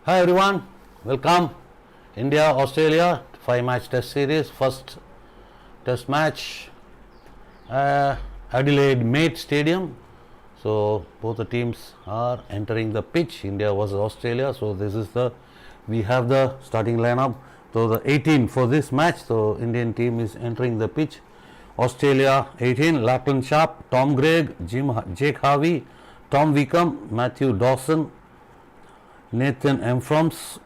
Hi everyone, welcome. India Australia 5-match test series. First test match, Adelaide Mate Stadium. So both the teams are entering the pitch. India versus Australia. So this is we have the starting lineup. So the 18 for this match. So Indian team is entering the pitch. Australia 18, Lachlan Sharp, Tom Gregg, Jake Harvey, Tom Wickham, Matthew Dawson, Nathan Emfroms,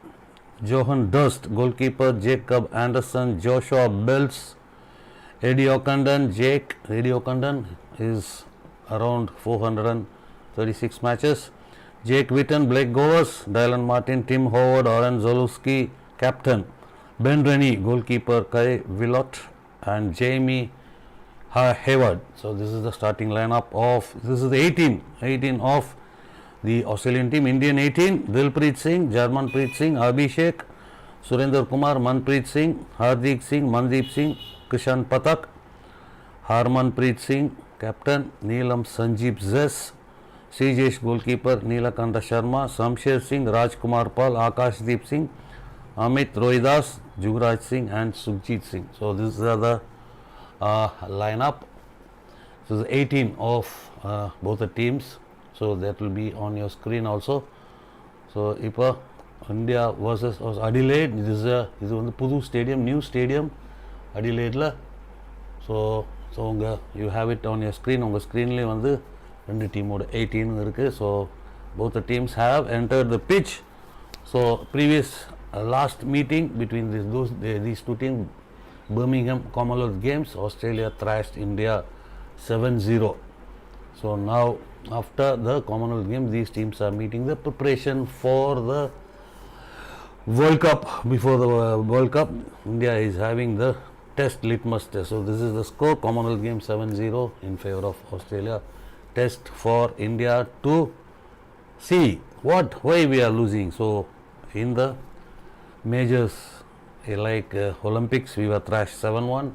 Johan Durst, goalkeeper Jacob Anderson, Joshua Bells, Eddie O'Connor, Eddie O'Connor is around 436 matches, Jake Witten, Blake Govers, Dylan Martin, Tim Howard, Oren Zalewski, captain, Ben Rennie, goalkeeper Kai Willott and Jamie Hayward. So this is the starting lineup this is the 18 of the Australian team. Indian 18, Dilpreet Singh, Jarmanpreet Singh, Abhishek, Surinder Kumar, Manpreet Singh, Hardik Singh, Mandeep Singh, Krishan Pathak, Harmanpreet Singh, captain, Neelam Sanjeev Zes, Srijesh goalkeeper, Neelakanta Sharma, Shamsher Singh, Rajkumar Pal, Akashdeep Singh, Amit Rohidas, Jugraj Singh and Sukhjit Singh. So these are the lineup. So the 18 of both the teams. So that will be on your screen also. So இப்போ India versus Adelaide, இது வந்து புது stadium, new stadium அடிலேடில். So you have it on your screen. உங்கள் ஸ்க்ரீன்லேயே வந்து ரெண்டு டீமோட 18 இருக்குது. So both the teams have entered the pitch. So previous last meeting between these two teams, Birmingham Commonwealth Games, Australia thrashed India 7-0. So now after the Commonwealth Games, these teams are meeting the preparation for the World Cup. Before the World Cup, India is having the test litmus test. So this is the score: Commonwealth Games 7-0 in favor of Australia. Test for India to see why we are losing. So in the majors like Olympics, we were thrashed 7-1.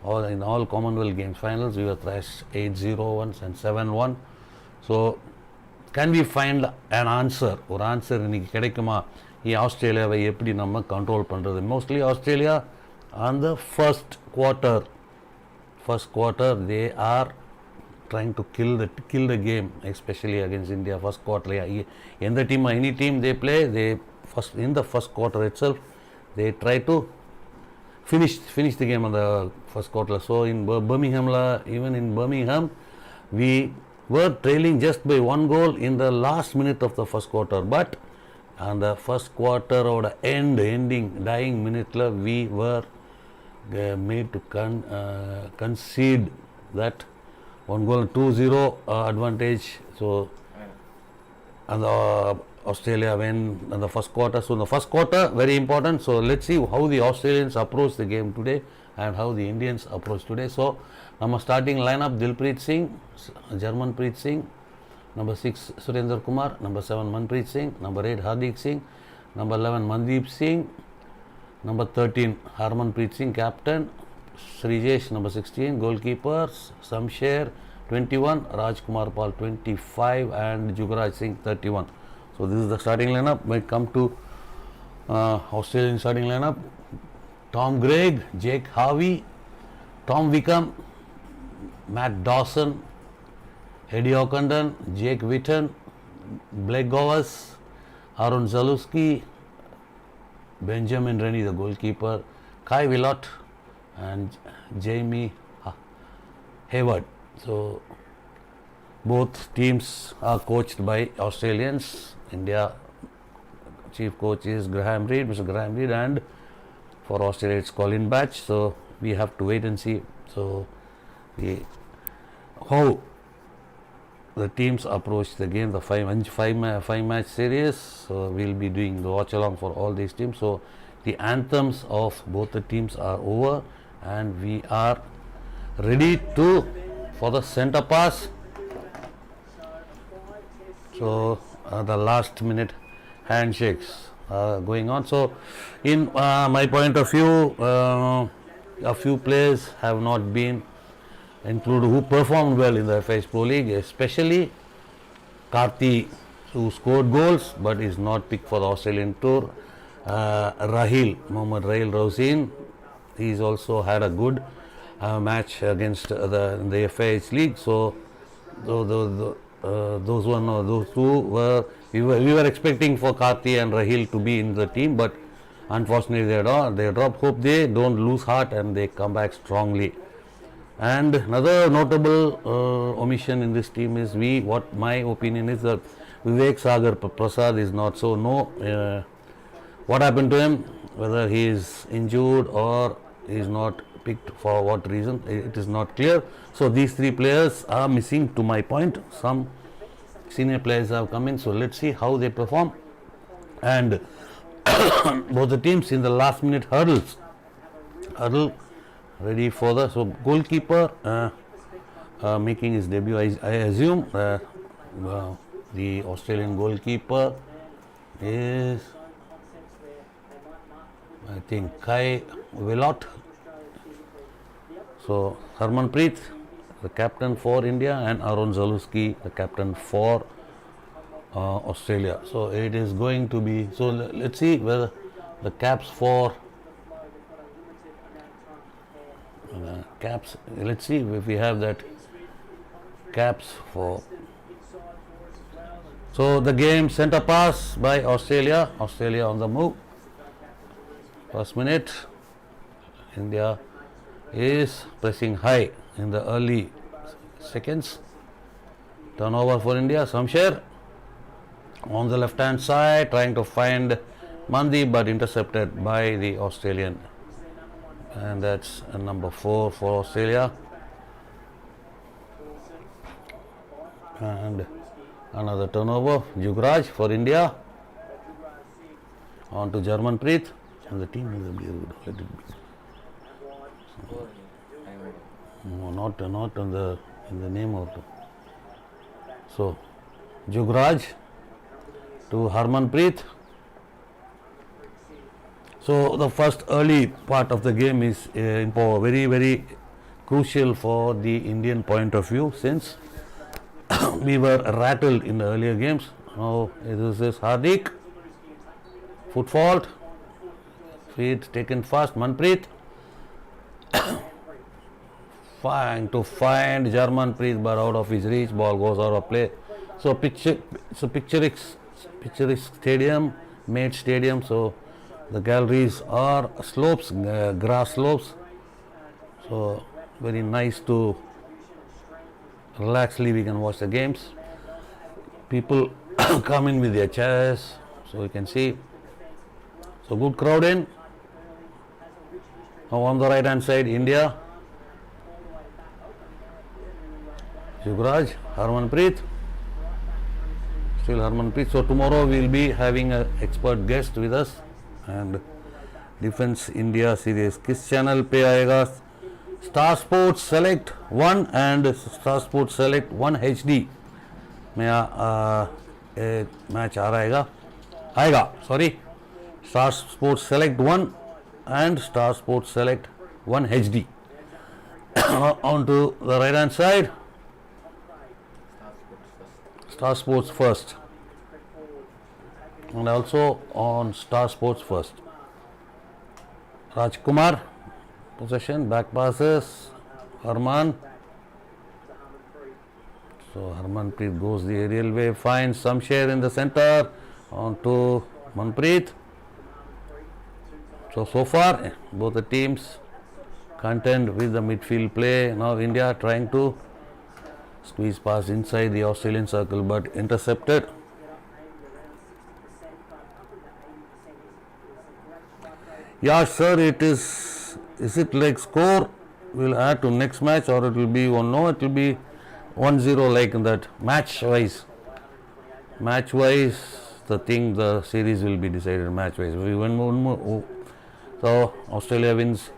Or in all Commonwealth Games finals, we were thrashed 8-0 once and 7-1. So can we find an answer? ஒரு answer இன்னைக்கு கிடைக்குமா? ஆஸ்திரேலியாவை எப்படி நம்ம control பண்ணுறது? Mostly Australia on the first quarter they are trying to kill the game, especially against India. First quarter, any team they play, in the first quarter itself they try to finish the game on the first quarter. So in even in Birmingham, we were trailing just by one goal in the last minute of the first quarter. But on the first quarter or the dying minute, we were made to concede that one goal, 2-0 advantage. So and Australia win in the first quarter. So in the first quarter, very important. So let's see how the Australians approach the game today and how the Indians approach today. So our starting lineup: Dilpreet Singh, Jarmanpreet Singh, number 6 Surinder Kumar, number 7 Manpreet Singh, number 8 Hardik Singh, number 11 Mandeep Singh, number 13 Harmanpreet Singh, captain, Srijesh number 16, goalkeepers Shamsher 21, Rajkumar Pal 25 and Jugraj Singh 31. So this is the starting lineup. When come to Australian starting lineup: Tom Gregg, Jake Harvey, Tom Wickham, Matt Dawson, Eddie O'Connor, Jake Witten, Blake Govers, Oren Zalewski, Benjamin Rennie the goalkeeper, Kai Willott and Jamie Hayward. So both teams are coached by Australians. India chief coach is Mr. Graham Reid, and for Australia it's Colin Batch. So we have to wait and see. So how the teams approach the game, the five match series. So we'll be doing the watch along for all these teams. So the anthems of both the teams are over and we are ready for the center pass. So the last minute handshakes are going on. So in my point of view, a few players have not been included who performed well in the FIS Pro League, especially Karthi who scored goals but is not picked for the Australian tour. Mohammad Rahil Rausin, he's also had a good match against the FIH League. So those two were we were expecting for Karthi and Rahil to be in the team, but unfortunately they dropped. Hope they don't lose heart and they come back strongly. And another notable omission in this team is what my opinion is that Vivek Sagar Prasad is not. So what happened to him, whether he is injured or he is not picked for what reason, it is not clear. So these three players are missing to my point. Some senior players have come in, so let's see how they perform. And both the teams in the last minute hurdle ready for the goalkeeper making his debut. I assume the Australian goalkeeper is, I think, Kai Willott. So Harmanpreet, the captain for India, and Aaron Zaluski, the captain for Australia. So it is going to be, so let's see whether the caps for let's see if we have that caps for. So the game, centre pass by Australia on the move. First minute, India is pressing high in the early seconds. Turnover for India, Shamsher on the left hand side trying to find Mandi, but intercepted by the Australian, and that's number 4 for Australia. And another turnover, Jugraj for India on to Harmanpreet, and the team is let it be. No, not in the name of the. So Jugraj to Harmanpreet. So the first early part of the game is very, very crucial for the Indian point of view, since we were rattled in the earlier games. Now this is Hardik, foot fault, feet taken fast, Manpreet trying to find Harmanpreet, but out of his reach, ball goes out of play. So picturesque stadium, made stadium, so the galleries are slopes, grass slopes, so very nice to relaxedly we can watch the games. People come in with their chairs, so you can see. So good crowd in. Now on the right hand side, India, Yuvraj, Harmanpreet, still Harmanpreet. So tomorrow we will be having an expert guest with us, and Defense India series किस channel पे आएगा? Star sports select 1 and star sports select 1 HD में match आ रहेगा sorry star sports select 1 and Star Sports Select 1 HD. On to the right hand side, Star Sports First, and also on Star Sports First, Rajkumar, possession, back passes, Harman. So Harmanpreet goes the aerial way, finds some share in the center, on to Manpreet. So far both the teams contend with the midfield play. Now India trying to squeeze past inside the Australian circle, but intercepted. Yeah, sir, it is it like score will add to next match, or it will be one? No, it will be 1-0 like that. Match wise, the series will be decided match wise. We win one more. So Australia wins,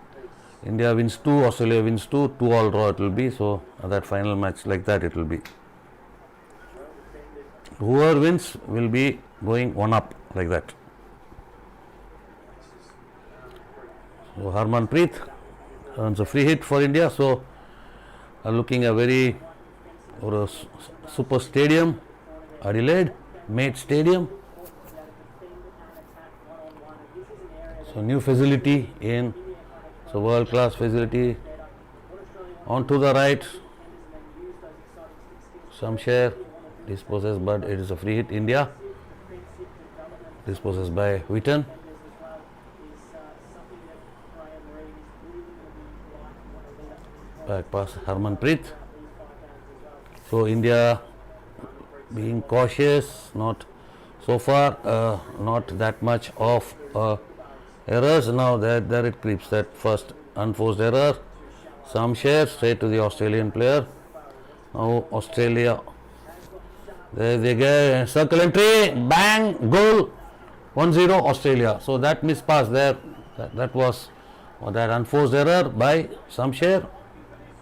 India wins 2, Australia wins 2, 2 all draw it will be. So that final match like that it will be. Whoever wins will be going 1 up like that. So Harmanpreet earns a free hit for India. So looking a very super stadium, Adelaide, Mate Stadium. So new facility in, so world class facility. On to the right, Shamsher disposes, but it is a free hit. India disposes by Witten. Back pass Harmanpreet. So India being cautious, not so far, not that much of errors. Now there it creeps, that first unforced error. Shamsher straight to the Australian player. Now Australia, there they go, circle entry, bang, goal, 1-0 Australia. So that missed pass there, that was that unforced error by Shamsher.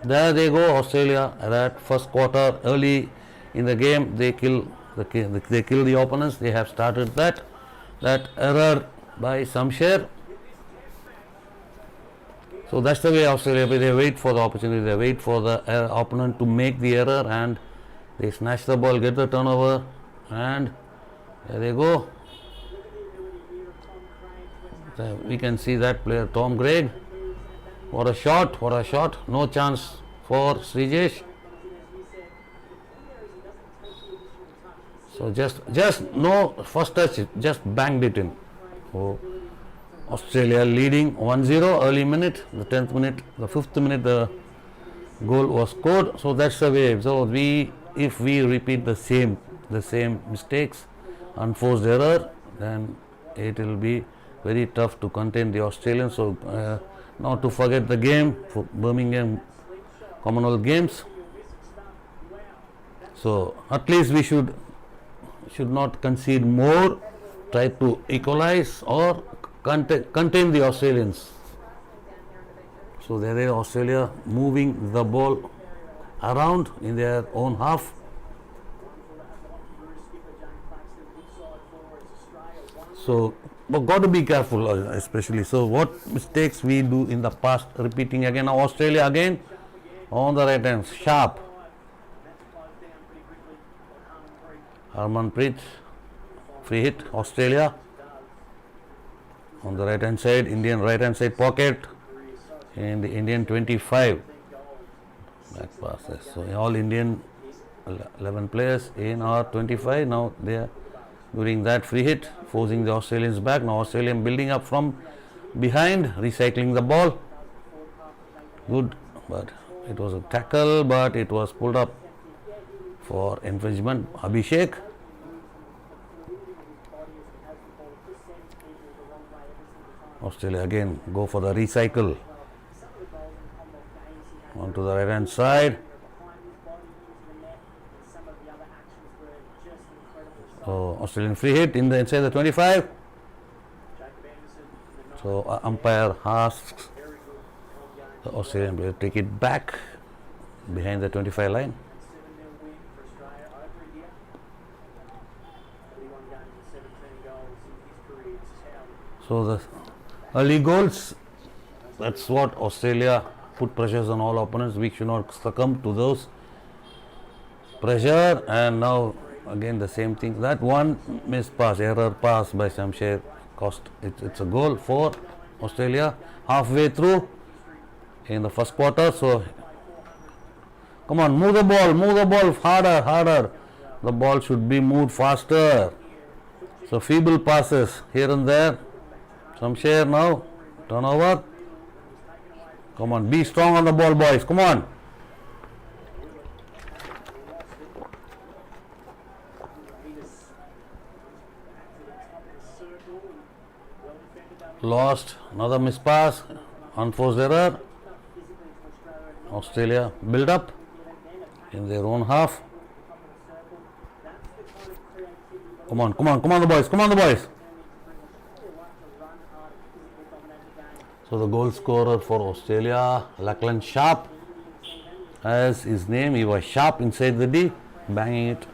There they go, Australia. That first quarter, early in the game, they kill the opponents. They have started that error by Shamsher. So that's the way Australia, they wait for the opportunity, they wait for the opponent to make the error, and they snatch the ball, get the turnover, and there they go. We can see that player, Tom Craig. What a shot, what a shot. No chance for Srijesh. So just no first touch, just banged it in. Oh, Australia leading 1-0, early minute, the 10th minute, the 5th minute the goal was scored. So that's the way. So if we repeat the same mistakes, unforced error, then it will be very tough to contain the Australians. So not to forget the game for Birmingham Commonwealth Games. So at least we should not concede more, try to equalize or contain the Australians. So there is Australia moving the ball around in their own half. So but got to be careful, especially. So what mistakes we do in the past, repeating again. Now Australia again on the right hand, Sharp, Harmanpreet, free hit, Australia. On the right hand side, Indian right hand side pocket in the Indian 25. Back passes. So all Indian 11 players in our 25. Now they are doing that free hit, forcing the Australians back. Now Australian building up from behind, recycling the ball. Good, but it was a tackle, but it was pulled up for infringement. Abhishek. Australia again go for the recycle. On to the right hand side. So Australian free hit in the inside the 25. So umpire asks the Australian player to take it back behind the 25 line. So the early goals, that's what Australia put pressures on all opponents. We should not succumb to those pressure. And now again the same thing, that one missed pass, error pass by Shamsher cost it's a goal for Australia halfway through in the first quarter. So come on, move the ball harder. The ball should be moved faster. So feeble passes here and there. Shamsher now, turnover. Come on, be strong on the ball, boys, come on. Lost, another miss pass, unforced error. Australia build up in their own half. Come on the boys. So the goal scorer for Australia, Lachlan Sharp, as his name, he was sharp inside the D, banging it,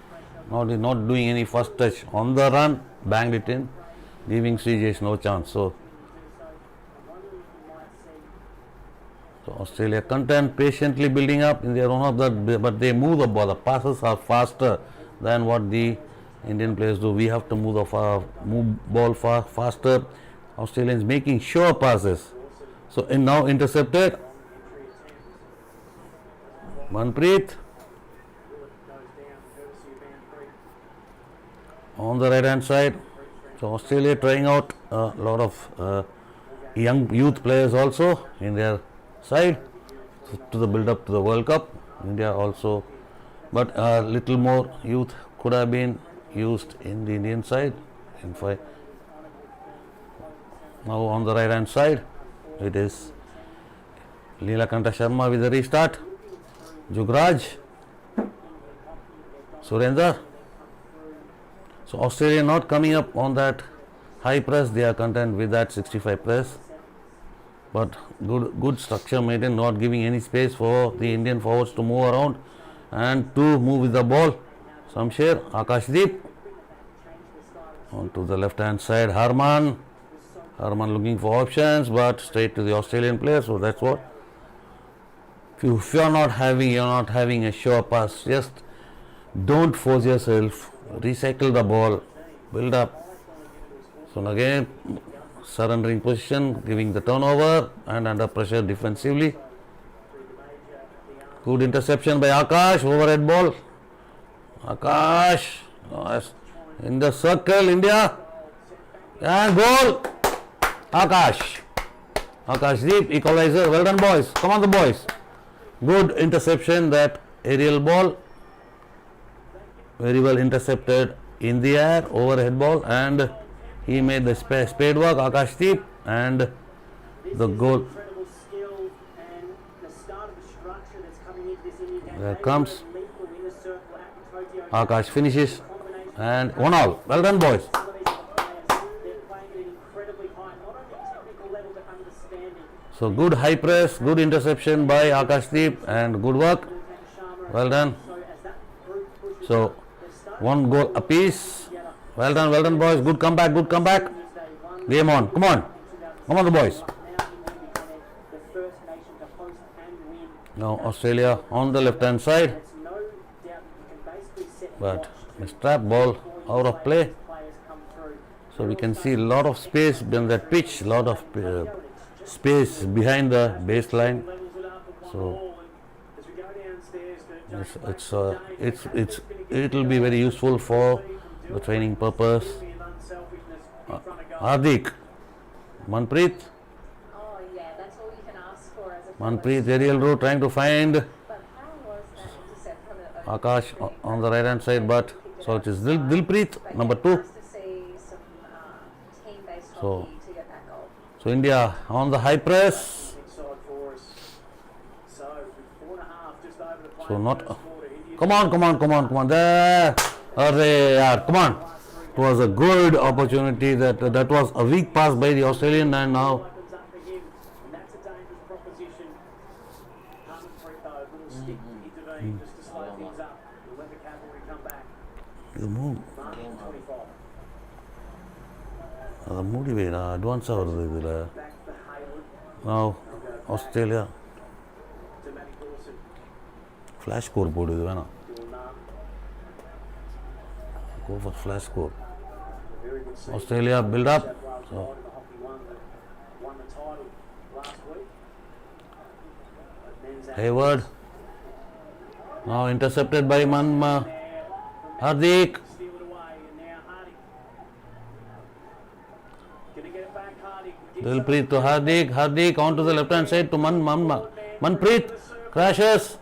not doing any first touch, on the run, banged it in, giving Srijesh no chance. So Australia content, patiently building up in their own half, but they move the ball. The passes are faster than what the Indian players do. We have to move the ball faster. Australians making sure passes. So now intercepted. Manpreet on the right hand side. So Australia trying out a lot of young youth players also in their side to the build up to the World Cup. India also, but a little more youth could have been used in the Indian side. In fact, now on the right hand side, it is Neelakanta Sharma with the restart. Jugraj, Surendra. So Australia not coming up on that high press, they are content with that 65 press. But good structure maintained, not giving any space for the Indian forwards to move around and to move with the ball. Shamsher, Akashdeep. On to the left hand side, Harman looking for options, but straight to the Australian player. So that's what. If you're not having a sure pass, just don't force yourself. Recycle the ball, build up. So again, surrendering position, giving the turnover and under pressure defensively. Good interception by Akash, overhead ball. Akash in the circle, India, and goal. Akash deep, equalizer. Well done, boys. Come on, the boys. Good interception, that aerial ball. Very well intercepted in the air, overhead ball, and he made the spade work, Akashdeep, and the goal. There comes Akash, finishes, and 1-1. Well done, boys. So good high press, good interception by Akashdeep, and good work. Well done. So 1 goal apiece. Well done, boys. Good comeback. Game on. Come on, the boys. Now Australia on the left hand side, but mistrap ball out of play. So we can see a lot of space in that pitch, a lot of space behind the baseline. So it will be very useful for the training purpose. Hardik, Manpreet. Manpreet, aerial route, trying to find Akash on the right hand side, but so it is Dilpreet, number 2. So India on the high press. So not. Come on. There. Come on. It was a good opportunity. That was a weak pass by the Australian, and now. You move. Advance now Australia flash score board is go for flash score. Australia build up. So Hayward now intercepted by Hardik. Dilpreet to Hardik onto the left hand side to Manpreet, crashes,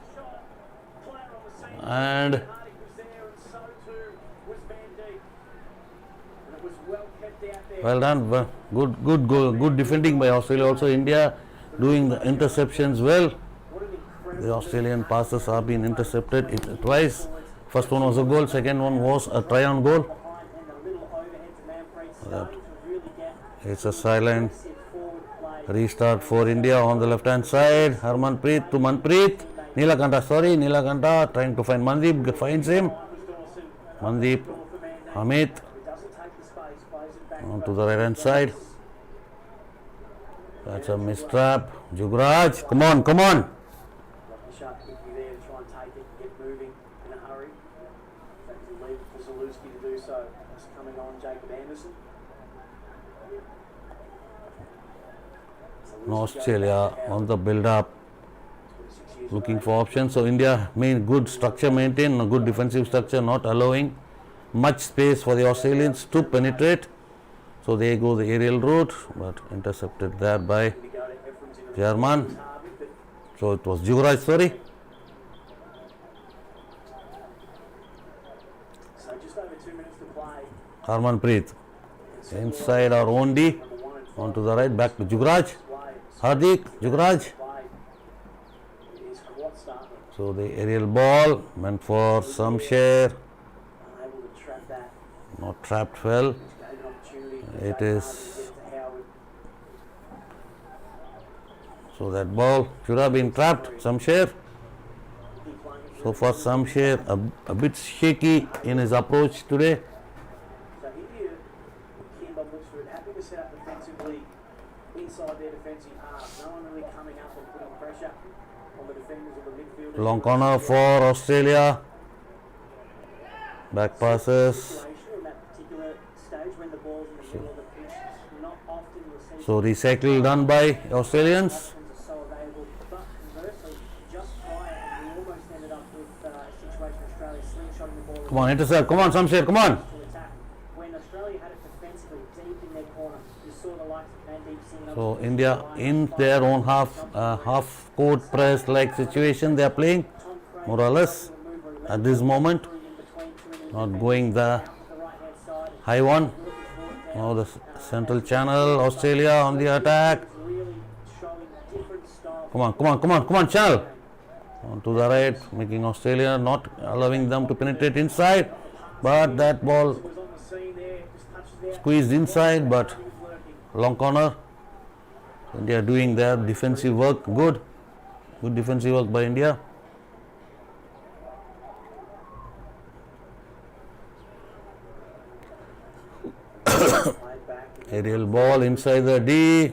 and well done, good defending by Australia. Also India doing the interceptions well. The Australian passes are being intercepted twice. First one was a goal, second one was a try on goal. It's a silent restart for India on the left hand side. Harmanpreet to Manpreet. Neelakanta trying to find Mandeep, finds him. Mandeep, Hamid on to the right hand side. That's a mistrap. Jugraj, come on. Australia on the build-up, looking for options. So India good structure maintained, a good defensive structure, not allowing much space for the Australians to penetrate. So they go the aerial route, but intercepted there by German. So it was Juvraj, sorry. Harmanpreet inside our own D, onto the right, back to Jugraj. Hardik, Jugraj. So the aerial ball meant for Shamsher, not trapped well. It is, so that ball should have been trapped, Shamsher. So far Shamsher a bit shaky in his approach today. Long corner for Australia. Back passes. So recycle done by Australians. Come on, intercept. Come on, Shamsher. Come on. So India in their own half court press like situation they are playing more or less at this moment, not going the high one. Now the central channel, Australia on the attack. Come on, channel. On to the right, making Australia, not allowing them to penetrate inside, but that ball squeezed inside, but long corner. India doing their defensive work, good defensive work by India. Aerial ball inside the D,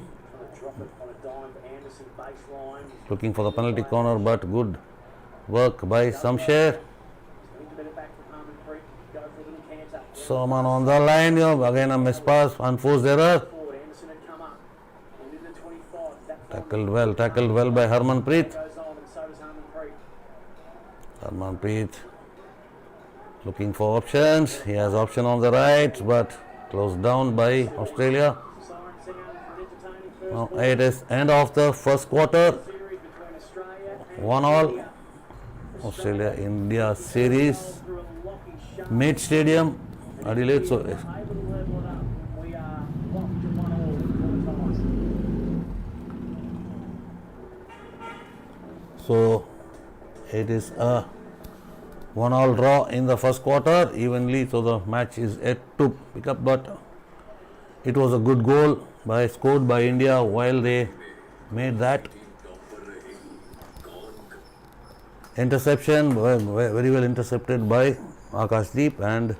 looking for the penalty corner, but good work by Shamsher. Soman on the line, again a miss pass, unforced error. Tackled well by Harmanpreet. Harmanpreet looking for options. He has option on the right, but closed down by Australia. Now it is end of the first quarter. 1-1. Australia India series. Mid Stadium, Adelaide. So it is a 1-1 draw in the first quarter, evenly. So the match is yet to pick up, but it was a good goal scored by India while they made that interception, very well intercepted by Akashdeep, and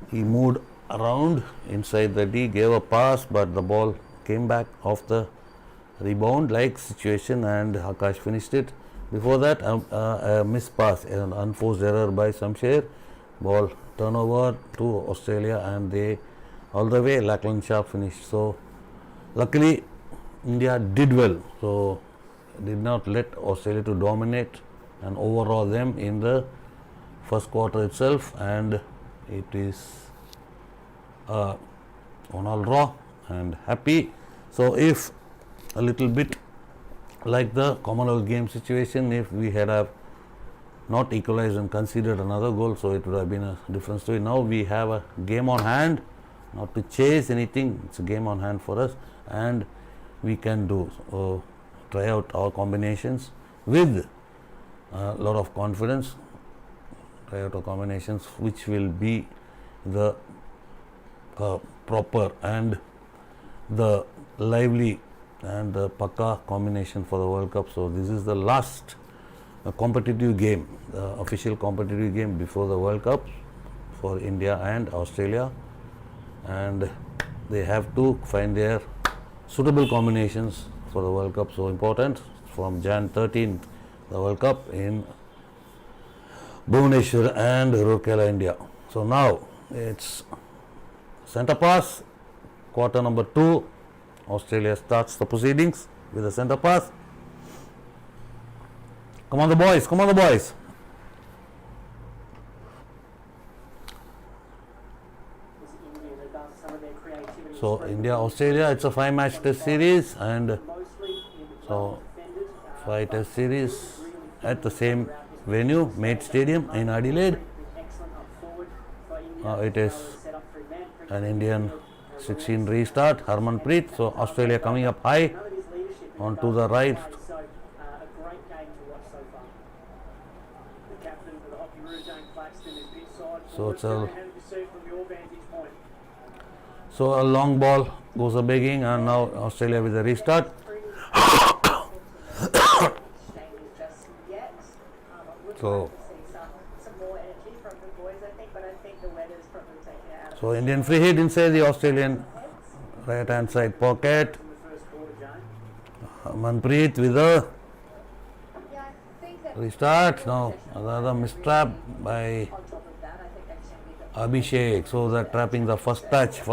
he moved around inside the D, gave a pass, but the ball came back off the rebound like situation and Akash finished it. Before that a miss pass, an unforced error by Shamsher, ball turnover to Australia, and they all the way Lachlan Sharp finished. So luckily India did well, so did not let Australia to dominate and overraw them in the first quarter itself, and it is a 1-1 draw and happy. So if a little bit like the Commonwealth Games situation, if we had have not equalized and conceded another goal, so it would have been a different story. Now we have a game on hand, not to chase anything, it's a game on hand for us, and we can try out our combinations with a lot of confidence, try out our combinations which will be the proper and the lively and the Pakka combination for the World Cup. So this is the last competitive game, the official competitive game before the World Cup for India and Australia, and they have to find their suitable combinations for the World Cup. So important, from Jan 13th, the World Cup in Bhubaneswar and Rourkela, India. So now it's centre pass quarter number 2. Australia starts the proceedings with a centre pass. Come on the boys, come on the boys. So India, Australia, it's a 5-match test series, and so 5 test series at the same venue, Mate Stadium in Adelaide. It is an Indian 16 restart, Harmanpreet. So Australia coming up high onto the right. So it's a long ball goes a begging, and now Australia with a restart. So Indian free hit inside the Australian right hand side pocket. Manpreet with a restart. Now another mistrap by Abhishek. So they're trapping the first touch. If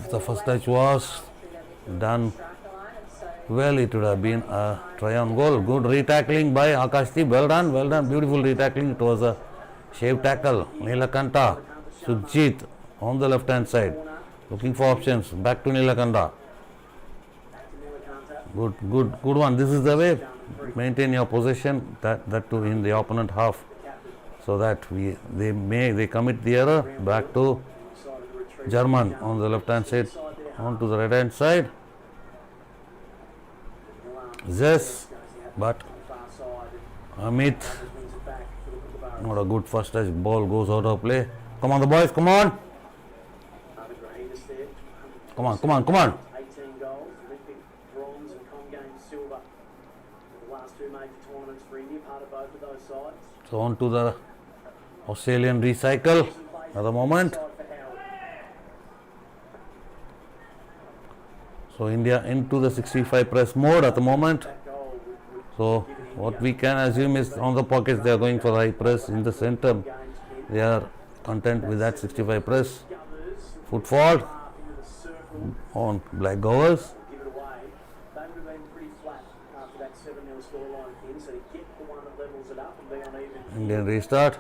the first touch was done well, it would have been a try-on goal. Good retackling by Akashdeep. Well done, beautiful retackling. It was a shave tackle. Nilakanta, Sujit on the left hand side, looking for options. Back to Nilakanta. Good one. This is the way. Maintain your possession. That too in the opponent half, so that they commit the error. Back to German on the left hand side, on to the right hand side. Zes, but Amit, not a good first touch. Ball goes out of play. Come on the boys, come on. Come on. 18 goals, Olympic bronze and Com Games silver. The last 2 major tournaments for India, part of both of those sides. So on to the Australian recycle at the moment. So India into the 65 press mode at the moment. So what we can assume is on the pockets they are going for high press. In the center they are content with that 65 press. Footfall on Black Govers. Indian restart.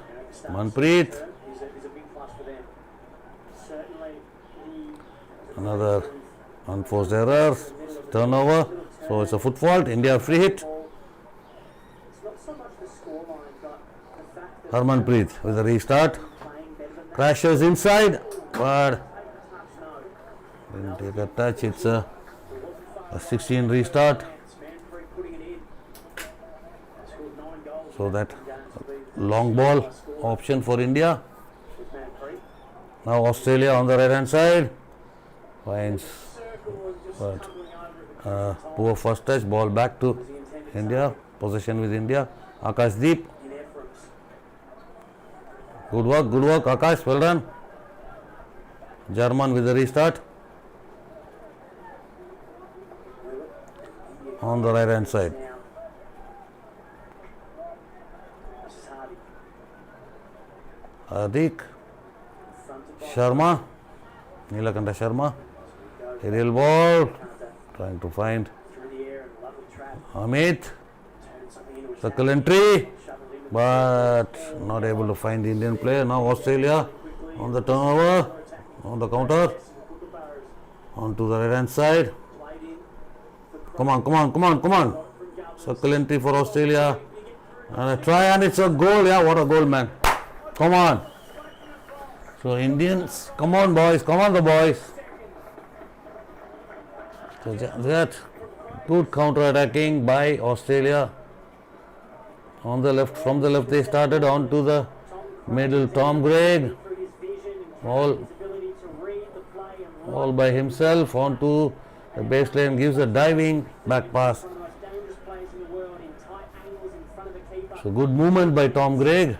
Manpreet. Another unforced errors. Turnover. So it's a foot fault. India free hit. Harmanpreet with a restart. Crashes inside, but didn't take a touch. It's a 16 restart. So that long ball option for India. Now Australia on the right hand side finds, but poor first touch. Ball back to India. Possession with India. Akashdeep. Good work, Akash. Well done. German with the restart on the right hand side. Hardik Sharma, Nilakanta Sharma, aerial ball, trying to find Amit, circle entry, but not able to find the Indian player. Now Australia on the turnover, on the counter, onto the right hand side. Come on. Circle entry for Australia. And a try, and it's a goal. Yeah, what a goal, man. Come on. So Indians, come on boys, come on the boys. So that good counter attacking by Australia. On the left, from the left they started, on to the middle. Tom Gregg, all by himself, on to the baseline, gives a diving back pass. So good movement by Tom Gregg.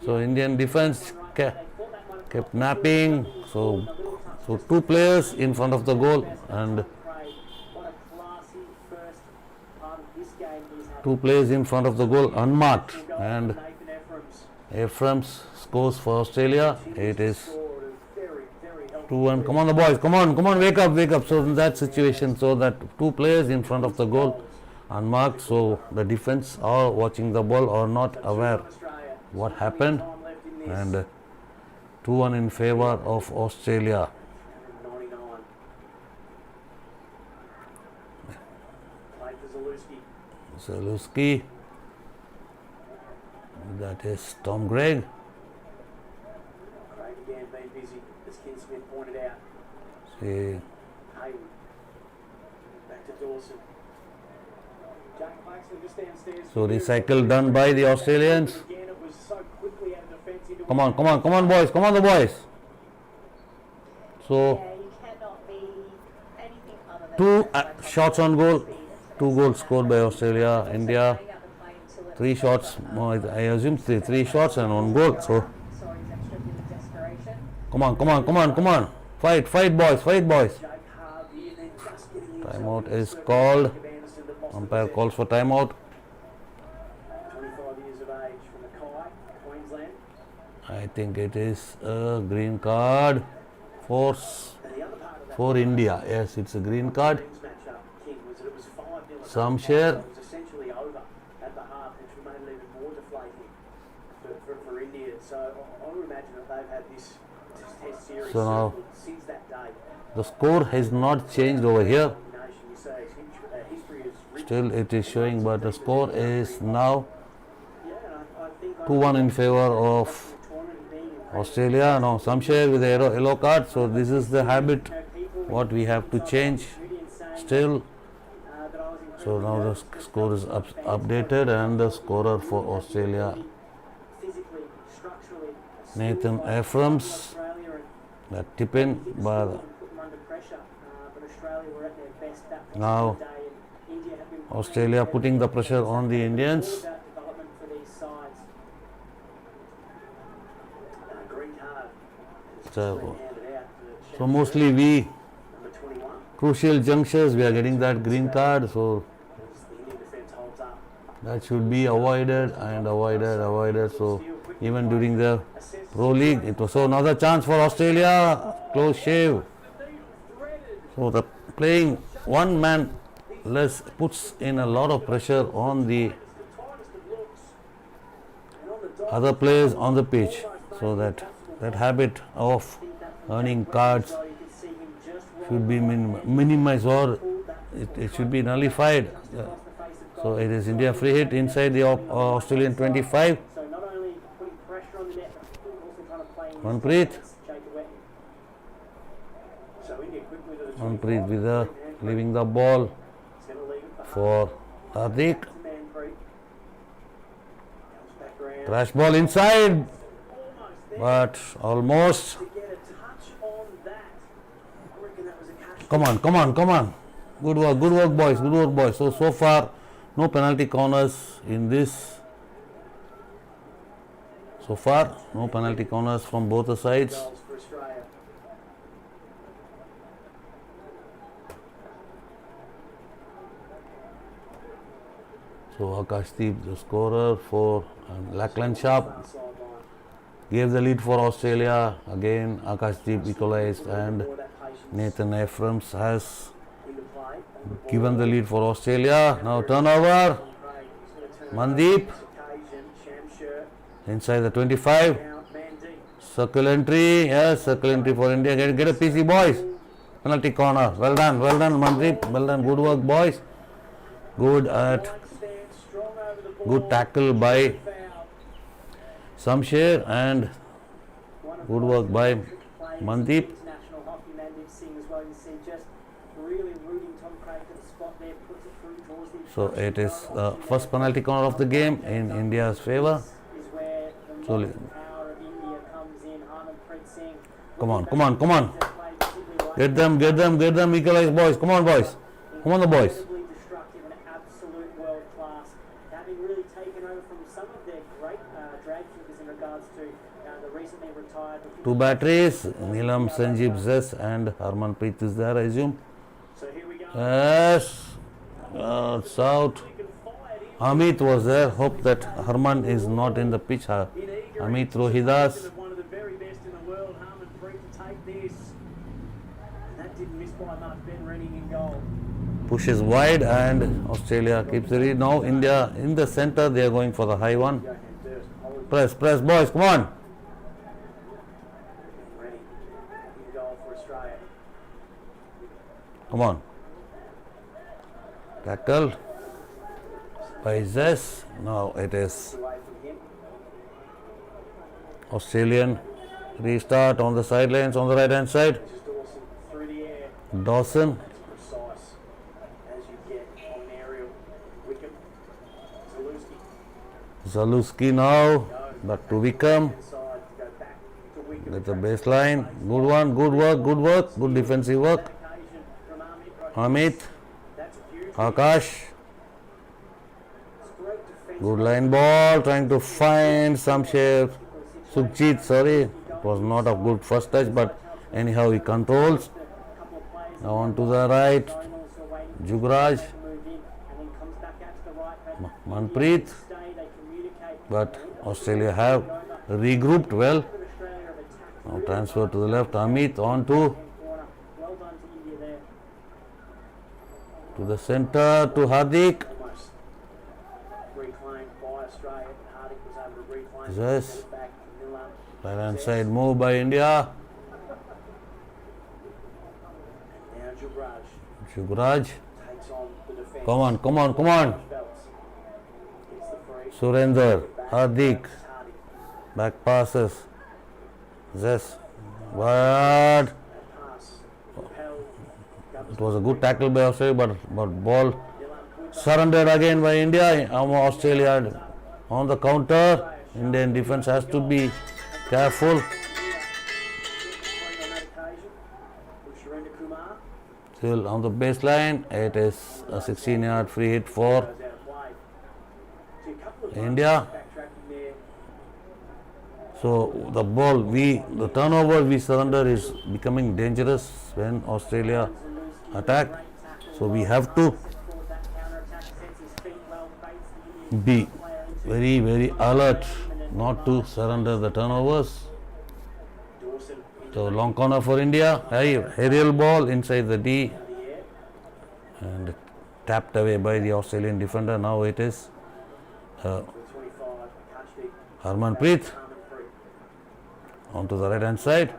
So Indian defense kept napping. So 2 players in front of the goal, and 2 players in front of the goal unmarked, and Ephraim scores for Australia. It is 2-1. Come on, the boys. Come on, wake up. So in that situation, so that two players in front of the goal unmarked, so the defense are watching the ball or not aware what happened, and 2-1 in favor of Australia. 99. Played for Zaluski. Zaluski. That is Tom Gregg. Craig again being busy, as Ken Smith pointed out. See, Hayden. Back to Dawson. Jack Claxton just downstairs. so recycle done by the Australians. Again, it was so quickly out of defence into Come on, boys. Come on, the boys. So Yeah, you cannot be anything other than two that. shots on goal. 2 goals scored by Australia. India 3 shots. I assume three shots and 1 goal. So come on. Fight, boys. Jake Harvey and then just getting into Timeout it. is Circle called. Anderson to Boston Umpire Bears. calls for timeout. 25 years of age from Mackay, Queensland. I think it is a green card for And the other part of that for India. Yes, it's a green card. men's matchup, King, was that it was 5-0. Some share. It was essentially over at the half, which made it even more deflating for India. So I would imagine that they've had this test series So now- since that day. The score has not changed over here. Combination, you say, history is written. Still it is showing, but the score is now Yeah, and I think 2-1 in favor of the tournament being in Australia. Now Samsher with a yellow card. So this is the habit what we have to change. Still, so now the score is updated, and the scorer for Australia, physically, structurally, Nathan Ephraim's. Australia and That tip in, but put them under pressure. But Australia were at their best that Now, day, and India have been Australia putting the pressure on the Indians. all about development for these sides. Green card. has So- just been handed out to So mostly we number 21. crucial junctures we are getting that green card. So As the Indian defence holds up. that should be avoided and avoided. So even during the Pro League, it was so another chance for Australia. Close shave. So the playing one man less puts in a lot of pressure on the other players on the pitch. So that habit of earning cards should be minimized, or it should be nullified. So it is India free hit inside the Australian 25. So not only putting pressure on the net, but also trying to play in Manpreet. Jacob Wetton. So India quickly to the Manpreet with the leaving the ball He's going to leave it for Hardik. to Manpreet. Comes back around. Crash ball inside, Almost there but almost. to get a touch on that. I reckon that was a catch. Come on. Good work, boys. So far, no penalty corners in this. So far, no penalty corners from both the sides. Goals for Australia. So Akashdeep, the scorer for Lachlan Sharp, Far sideline. gave the lead for Australia. Again, Akashdeep equalized, and For that patience Nathan Ephraim's has into play. On the ball. given the lead for Australia. Now turnover. Craig, he's going to turn Mandeep. on this occasion. Shamsher. Inside the 25. Now Mandeep. Circle entry. Yes, circle entry for India. Get a PC, boys. Penalty corner. Well done, Mandeep. Well done. Good work, boys. Good at Right stand, strong over the ball. good tackle by Foul. Samsher, and Wonderful good work by players. Mandeep. International hockey, Mandeep Singh as well. You see just really rooting Tom Craig to the spot there, puts it through, draws the So it is the first penalty corner of the game in India's favor. is where the So modern power of India comes in. Harmanpreet Singh. come on. Get them, equalize, boys. Come on, boys. Come on, the boys. Incredibly destructive and absolute world class, having really taken over from some of their great drag figures in regards to the recently retired. Two batteries. Neelam, Sanjeev Zes, and Harmanpreet is there, I assume. So here we go. Yes. It's out. You can fire it in. Amit was there. Hope that Harman is not in the pitch. Amit Rohidas. One of the very best in the world, Harmanpreet. Manpreet to take this. And that didn't miss by much. Ben Renning in goal. Pushes wide and Australia keeps the lead. Now India in the center, they are going for the high one. Johan Durst. Apologies. Press boys, come on. Ben Renning in goal for Australia. Come on. Tackle by Zess. Now it is Away from him. Australian restart on the sidelines on the right hand side. This is Dawson through the air. Dawson, It's precise as you get on an aerial. Wickham. Zalewski. Zaluski now, back to Wickham. Inside. Go back to Wickham. With the baseline. Good one, good work, good defensive work. Occasion from Amit. Amit, That's a huge Akash, It's great defense. good line ball, trying to find Samsher. Sukhjit, sorry, it was not a good first touch, but anyhow he controls. Couple of players Now on to the right, also waiting Jugraj, to move in and then comes back out to the right. Manpreet, Stay, they communicate. but Australia have regrouped well. Australia have attacked Now transfer to the left, Amit on to corner. Well done to India there. the center to Hardik. Almost reclaimed by Australia. Hardik was able to reclaim. Yes. Get it back. Miller. Right hand side move by India. Now Jubraj Jugraj, takes on the defence. come on. Belts. Gets the free. Surender, Hardik, Hardik. back passes. Zess, wide. That pass. Propelled. It was a good tackle by Australia, but ball Dylan Cooper. surrendered again by India. Australia on the counter. Indian defense has to be careful. On that occasion. With Surrender Kumar. Still on the baseline. It is a 16-yard free hit for Goes out of play. See, a couple of India. backtracking there. So the ball, the turnover we surrender is becoming dangerous when Australia attack. So we have to be very, very alert not to surrender the turnovers. So long corner for India, aerial ball inside the D and tapped away by the Australian defender. Now it is Harmanpreet onto the right hand side,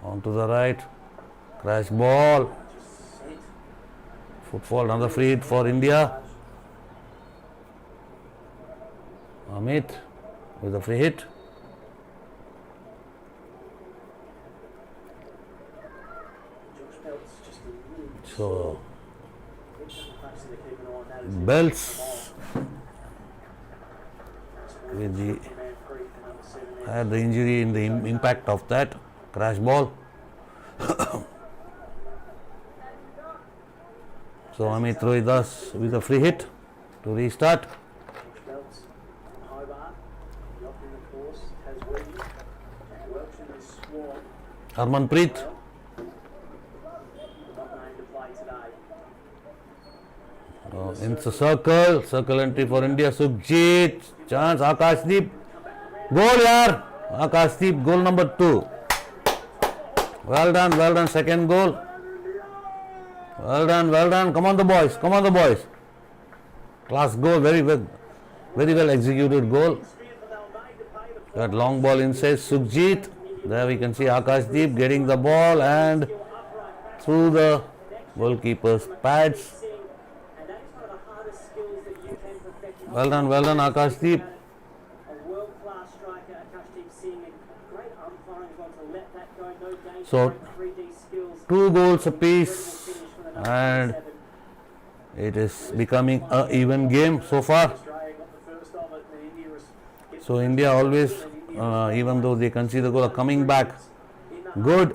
onto the right, crash ball, football, another free hit for India. Amit with a free hit. So Belts with the had the injury in the impact of that crash ball. So Amit Rohidas with a free hit to restart. Harmanpreet in the circle entry for India. Sukhjit, chance, Akashdeep, goal yaar, Akashdeep, goal number 2. Well done, second goal. Well done, come on the boys. Class goal, very well executed goal. That long ball inside Sukhjit. There we can see Akashdeep getting the ball and through the goalkeeper's pads. Well done, Akashdeep. A world-class striker, Akashdeep Singh, and great umpiring as well to let that go. No danger. So, Great 3D skills. 2 goals apiece and it is becoming an even game so far. Australia got the first of it, and India was So India always, even though they concede the goal, are coming back. Good.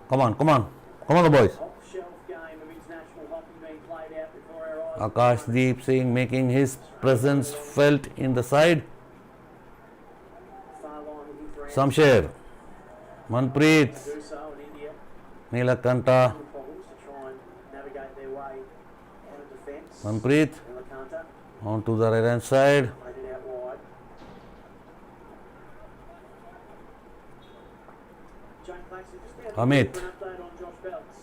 Come on the boys. top-shelf game of international hockey being played out before our eyes. Akashdeep Singh making his presence felt in the side. Far line looking for Samsher, Manpreet, do so in India. Nilakanta, Problems to try and navigate their way out of defence. Manpreet Nilakanta on to the right hand side. played it out wide. Jane Claxton, just Amit. for an update on Josh Belts.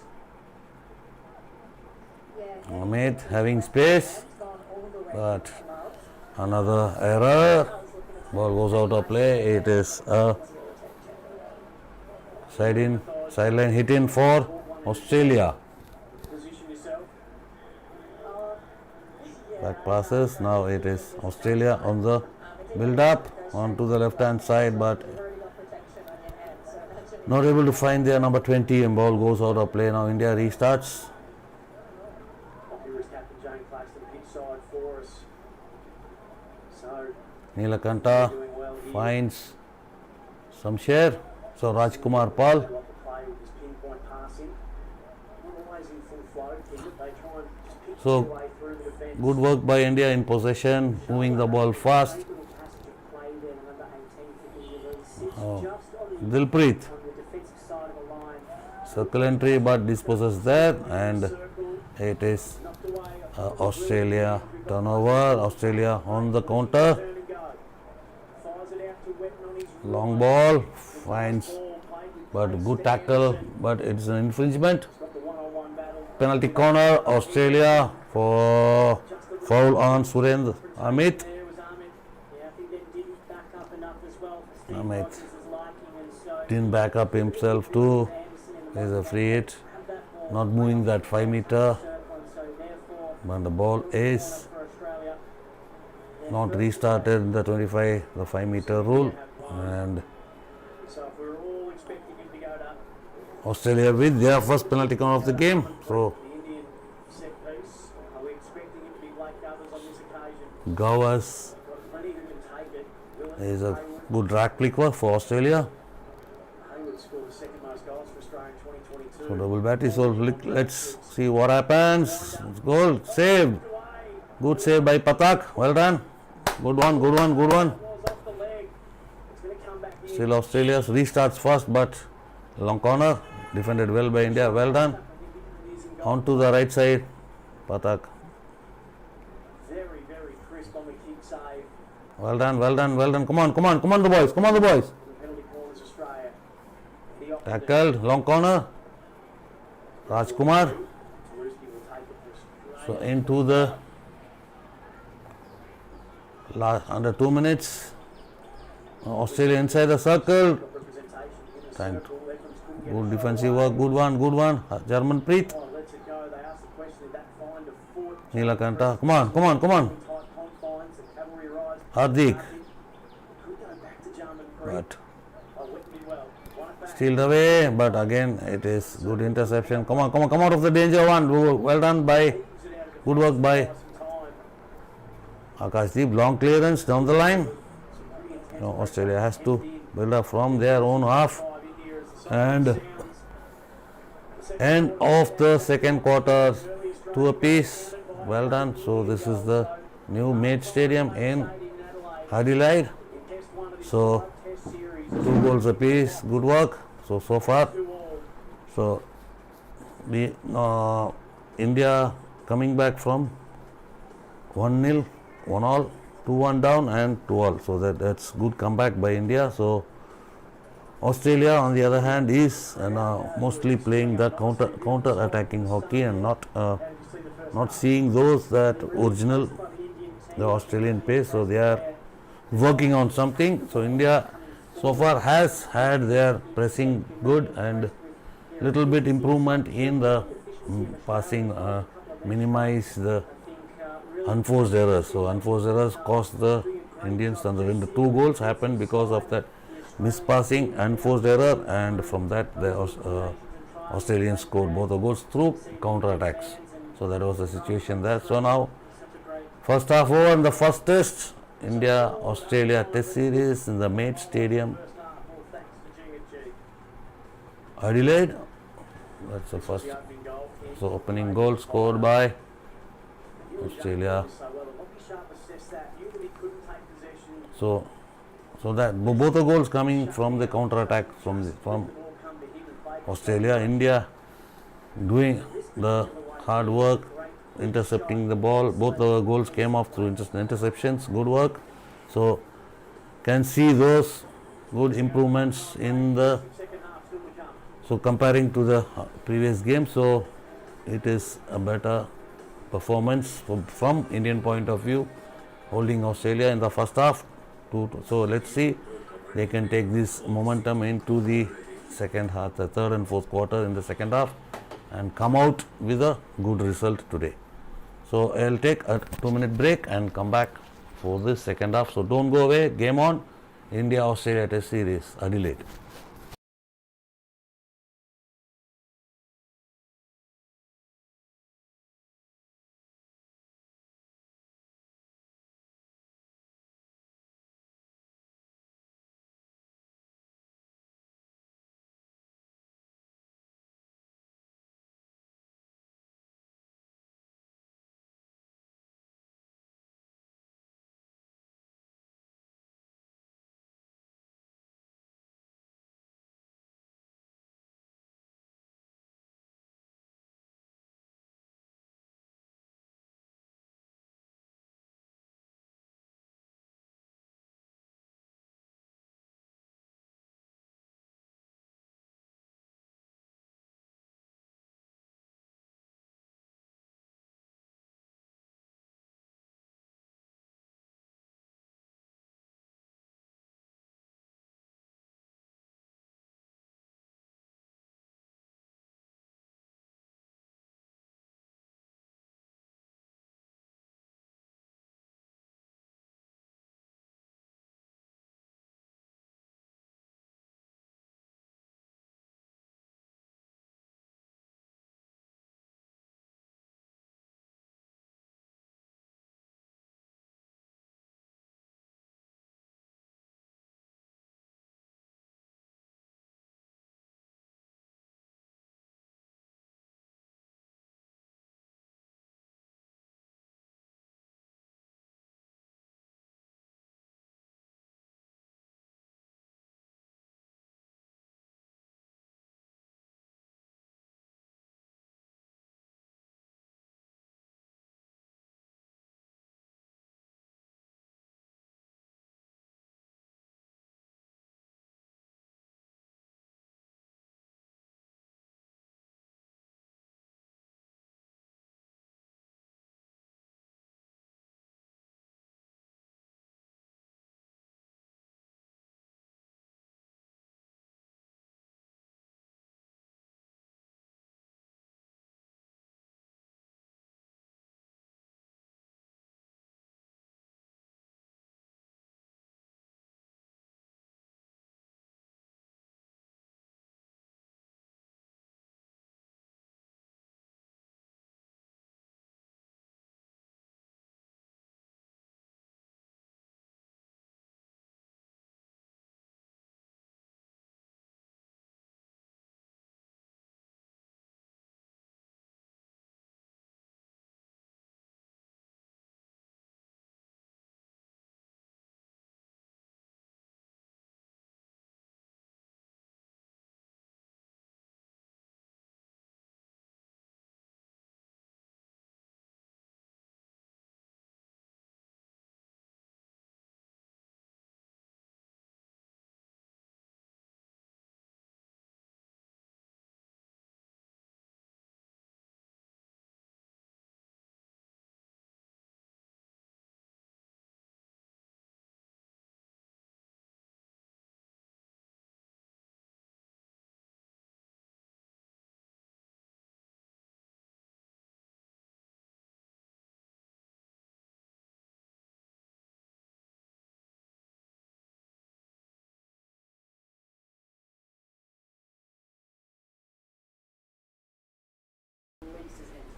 Yeah. Amit having space, He's gone all the way but to Miles. another error. Ball goes out of play. It is a sideline hit in for Australia. Position yourself. Back passes. Now it is Australia on the build up onto the left hand side, but Already got protection on your hand, so imagine not able to find their number 20, and ball goes out of play. Now India restarts. Here is Captain Jane Claxton, pitch side for us. So, Neelakanta doing well here. finds some share. So Rajkumar Pal. They like to play with his pinpoint passing. Not always in full flow, keep it. They try and just pick So, their way through the defence. Good work by India in possession, moving the ball fast. Great little passage of play there, number 18 for India. He sits Oh. just on the, Dilpreet, on the defensive side of the line. circle entry, but disposes there, and Circle, it is knocked away. Australia turnover. Australia on the counter. Turn and go. Fires it out to Wetton on his Long right. ball finds, Ball played with but pace good there. tackle, but it's an infringement. It's got the one-on-one battle. Penalty corner, Australia for foul on Surendra Amit. There was Amit. Yeah, I think they didn't back up enough as well for Steve Amit Rogers' liking, and so didn't back up himself too. Anderson in the There's a free hit, have that ball not moving that 5 meter, circle, and so therefore but the ball is for Australia. not restarted the 25, the 5 meter rule, and So if we're all expecting him to go to Australia with their first penalty corner of the game. So the Indian set piece, are we expecting him to be Blake Douglas on this occasion? Gowers Got plenty who can take it. Willis, is a Hayward. good drag flicker for Australia. Hayward scored the second most goals for Australia in 2022. So double batty. So let's see what happens. It's goal saved. Good save by Patak. Well done. Good one. Good one. Good one. Was off the leg. It's going to come back in. Still Australia restarts first, but long corner defended well by India. Well done. On to the right side, Patak. Very, very crisp on the kick save. Well done. Well done. Well done. Come on. Come on. Come on, the boys. Come on, the boys. The penalty corners Australia. He opted Tackled. Long corner. Rajkumar. it. Taruski will take it for So Australia. into the under 2 minutes. Australia inside the circle. Got representation in the Thank- circle. Evans couldn't get Good it. defensive work. Good one. Good one. German Preet. Oh, lets it go. They asked the question, did that find a foot? Neelakanta. Come on. Come on. Come on. Tight confines, the cavalry rise. Hardik. Could go back to Jarman Creek. But Oh, Whitney well. Won it back. stealed away. But again, it is good interception. Come on. Come on. Come out of the danger one. Well done by. Eases it out of Good work by some time. Akashdeep. Long clearance down the line. Some pretty intense Now Australia has to build up from their own half. drive in here as the song And sounds. The second end quarter, of the second quarter, early Australia 2 apiece. Well done. So this is the new Made Stadium in Adelaide Adelaide. in Test 1 of this So, 5 Test series. 2 goals apiece. Good work. So far. 2-all. So the India coming back from 1-0, 1-all, 2-1 down and 2-all. So that's good comeback by India. So Australia on the other hand is mostly playing the counter attacking hockey and not seeing those that original the Australian pace. So they are working on something. So India so far has had their pressing good and little bit improvement in the passing, minimize the unforced errors. So unforced errors cost the Indians, and the 2 goals happened because of that mispassing, unforced error, and from that the Australians scored both the goals through counter attacks. So that was the situation there. So now first half over in the first test, India Australia Test series in the Made Stadium, Adelaide. That's the first. So opening goal scored by Australia. So that both the goals coming from the counter attack from Australia. India doing the hard work, intercepting the ball. Both the goals came off through interceptions. Good work. So can see those good improvements in the So comparing to the previous game, so it is a better performance from Indian point of view, holding Australia in the first half. So let's see, they can take this momentum into the second half, the third and fourth quarter in the second half, and come out with a good result today. So I'll take a 2-minute break and come back for this second half. So don't go away. Game on. India Australia Test Series, Adelaide.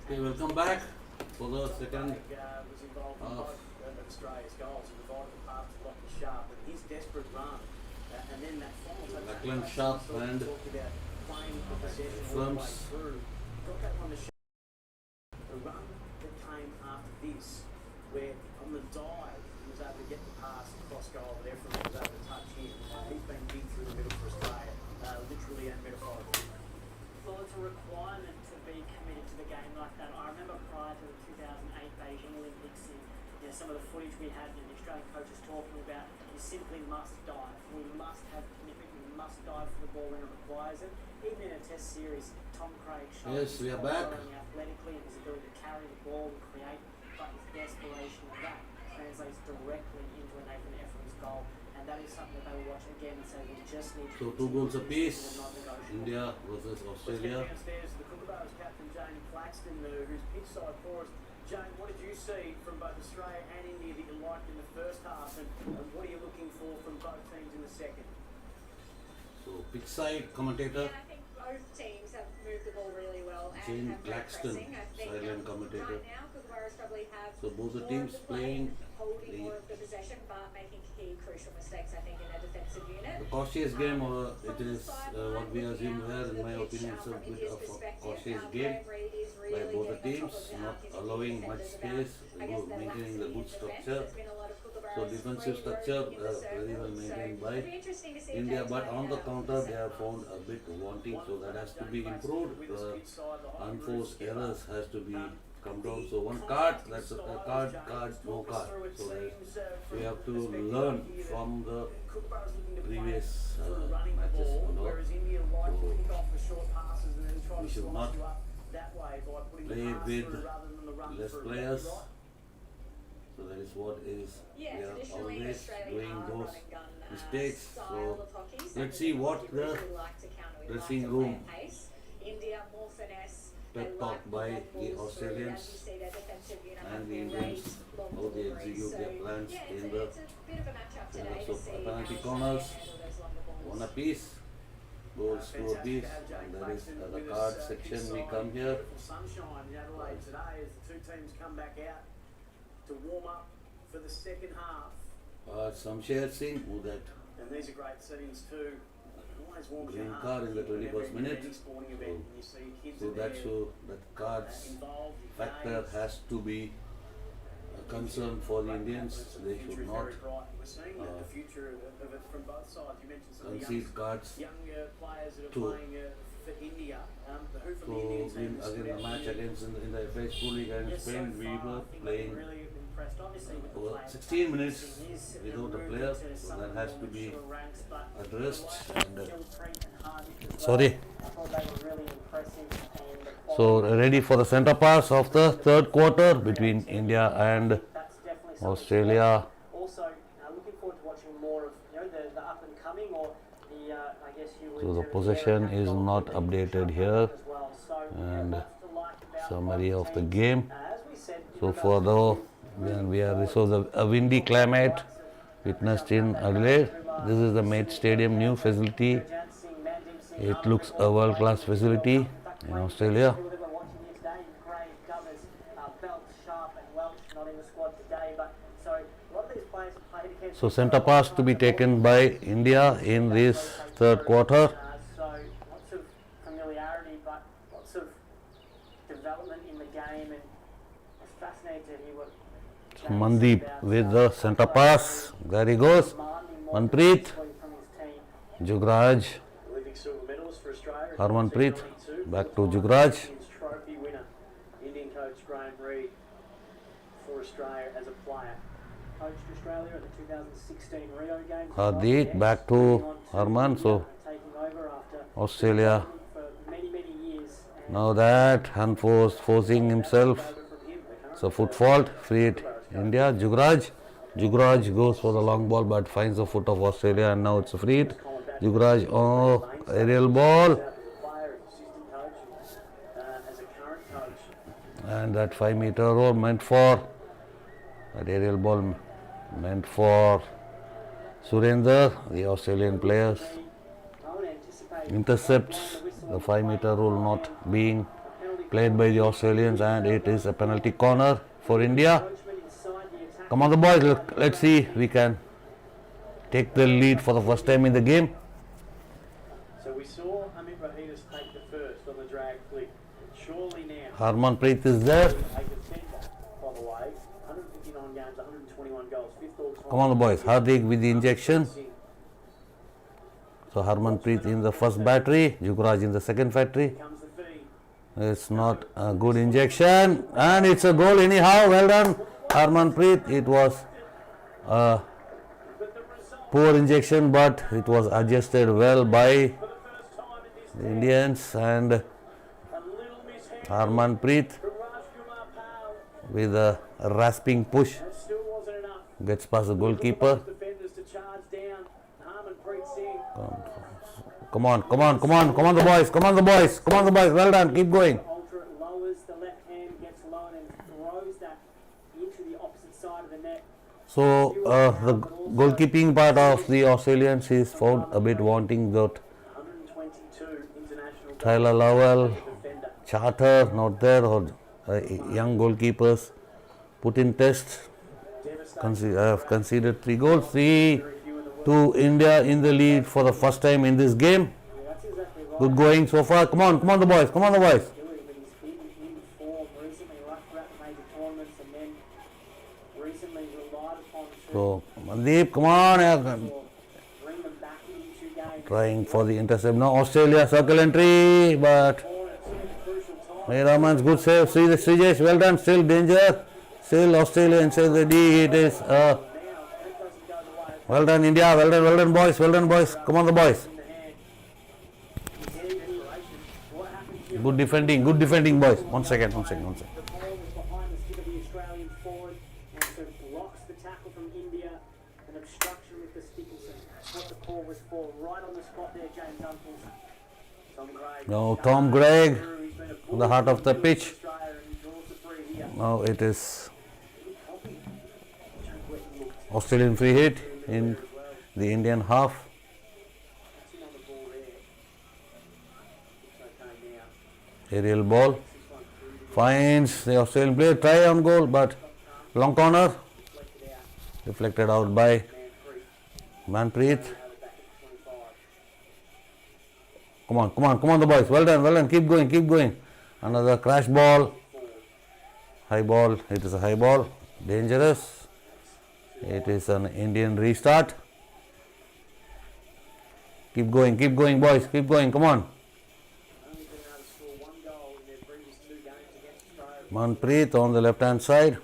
Okay, welcome back for the second. Was involved in both of Australia's goals. He provided the pass to Lachlan Sharp, and his desperate run, and then that final touch. Lachlan Sharp and talked about playing for possession all the way Flums. through. Got that one to Sharp. The run that came after this, where on the dive he was able to get the pass across goal, but Efron was able to touch him. He's been big through the middle for Australia, literally and metaphorically. Well, it's a requirement to be committed to the game like that. I remember prior to the 2008 Beijing Olympics, and some of the footage we had, the Australian coaches talking about, you simply must dive. We must have commitment. We must dive for the ball when it requires it. Even in a test series, Tom Craig showed Yes, we are back. athletically and his ability to carry the ball and create, but his desperation of that translates directly into a Nathan Ephraim's goal. And that is something that they will watch again and say we just need to So 2 continue goals to do apiece. this, we're not negotiable. India versus Let's get Australia. downstairs to the Kookaburras captain Jane Claxton, who's pitch side for us. Jane, what did you see from both Australia and India that you liked in the first half, and what are you looking for from both teams in the second? So pitch side commentator. Yeah, I think both teams have moved the ball really well and Jane have great Claxton, pressing. I think silent commentator. right now Kookaburras probably have So both the more teams of the play, playing holding the- more of the possession, but making key crucial mistakes. I think in their defensive unit. The cautious game, or it From the is sideline, what we looking assume out here, to in the my pitch, opinion, it's a from bit India's of a perspective, cautious game Graham Reid is by really both the getting on teams, top of not his allowing much defenders space, about, I guess, their maintaining the laxity good in defense. structure. There's been a lot of Kookaburras So defensive free structure roaming in the very well circles, maintained so by it'll be interesting to see if India, they but tie on it the up counter in the they have second found a bit wanting, so that has to be improved. Unforced errors has to be come down. So one card, that's a card, no card. So we have to learn from the previous matches, whereas India like to So pick off the short passes and then try we to should slice not you up that way by putting the play pass with through rather than the run less through. players. Right? So that is what is Yeah, we are traditionally always Australia doing are those run and gun mistakes. style So of hockey. So let's they see what really the like to counter. We dressing like to room play at pace. India more finesse. pep They talk like by long the balls Australians through. As you see, their defensive unit and have the great Indians, long how they deliveries. execute So, their plans yeah, in it's the a bit of a matchup today so to see penalty how corners, Australia handle those longer balls. one apiece, goals two Fantastic apiece, to have Jane and that is Claxton the with card us, section. We inside. come here. Beautiful sunshine in Adelaide today as the two teams come back out to warm up for the second half. Shamsher Singh, who that And these are great settings too. Always warms your green heart. card in the whenever 21st you're at minute. any sporting event and you see kids So in that there, show that cards involved in factor games. has to be a concern for the Indians. They The future should is not very bright. We're seeing the future of it from both sides. You mentioned some of the concede cards. younger players that are to- playing for India. Who from So the Indian team in, has stood again the out match to you? against in the FA School League against Yes, Spain, so we far, I were think playing we're really impressed, obviously, with the over players. 16 minutes His without a movement player, to so some that of the has more to be mature ranks, but addressed. the likes of And, Gilcrease and Hardy as well, sorry. I thought they were really impressive, and the So quality- ready for the centre pass of the third quarter between India and that's definitely something Australia. Also, looking forward to watching more of the up and coming or the I guess you would. So the possession is not updated here, as well. So, and lots to like about summary both of the teams. game. As we said, So for the when we are so a windy climate witnessed in Adelaide. This is the Mate Stadium new facility. It looks a world class facility in Australia. So centre pass to be taken by India in this third quarter. So lots of familiarity, but lots of development in the game, and it's fascinating to hear what James Mandeep said about, with the centre pass. There he goes. demanding more Manpreet, from his team. Jugraj, Olympic silver medalist for Australia. Harmanpreet, 1992, back to four-time Jugraj. Champions Trophy winner, Indian coach Graham Reid for Australia as a player. Coached Australia at the 2016 Rio Games. Hardik Yes, back to moving on Harman. So taking over after Australia for many years. And now that unforced forcing himself. over from him, the current So foot fault, free hit India. Jugraj goes for the long ball but finds the foot of Australia and now it's a free hit. Jugraj, oh, aerial ball. player, assistant coach, as a current coach. And that 5 meter roll meant for that aerial ball meant for Surender, the Australian players. I would anticipate Intercepts the 5 meter rule not being played by the Australians and it is a penalty corner for India. coachman inside the attack. Come on the boys, let's see we can take the lead for the first time in the game. So we saw Amit Rahidas take the first on the drag flick. Surely now. Harmanpreet is there. Take the centre, by the way. 159 games, 121 goals. Fifth all time. Come on the boys, Hardik with the injection. So Harmanpreet in the first battery, Jugraj in the second battery. Comes the feed. It's not a good injection and it's a goal anyhow. Well done Harmanpreet. It was a But the result poor injection, but it was adjusted well by For the first time in this the Indians, and a little mishandle Harmanpreet from Rajkumar Pal. with a rasping push That still wasn't enough. gets past the goalkeeper. Defenders to charge down. Harmanpreet Singh. Come on, come on, come on, come on the boys, come on the boys, come on the boys, well done, keep going. Ultra lowers the left hand, gets low and throws that into the opposite side of the net. So the goalkeeping part of the Australians is found a bit wanting. That 122 international Tyler Lowell, defender. Charter not there, or young goalkeepers put in test. Have conceded 3 goals, 3 to India in the lead for the first time in this game. That's exactly right. Good going so far. Come on the boys, come on the boys. But he's in form recently, right throughout the major tournaments, and then recently relied upon to So Mandeep, come on. bring them back into games. Trying for the intercept now. Australia circle entry, but Crucial time. Hey, Raman's good save. See the Srijesh, well done. Still danger. Still Australia inside the D. It is well done India. Well done boys. Well done boys. Come on the boys. What happened here? Good defending boys. One second. The ball was behind the stick of the Australian forward and so blocks the tackle from India. An obstruction with the Stickelson. That's what the call was for. Right on the spot there, James Uncles. Tom Gray. Now Tom Gregg He's been a on the heart of the pitch. Australia and he draws the free here. Now it is Australian free hit in the Indian half. That's him on the ball there. It's okay now. Aerial ball finds the Australian player. Try on goal, but long corner Flicked it out. deflected out by Man free. Manpreet. Have it back at 25. Come on the boys. Well done. Keep going. Another crash ball. High ball. It is a high ball. Dangerous. It is an Indian restart. Keep going boys. Keep going. Come on. Only been able to score 1 goal in their previous 2 games against Australia. Manpreet on the left hand side. Man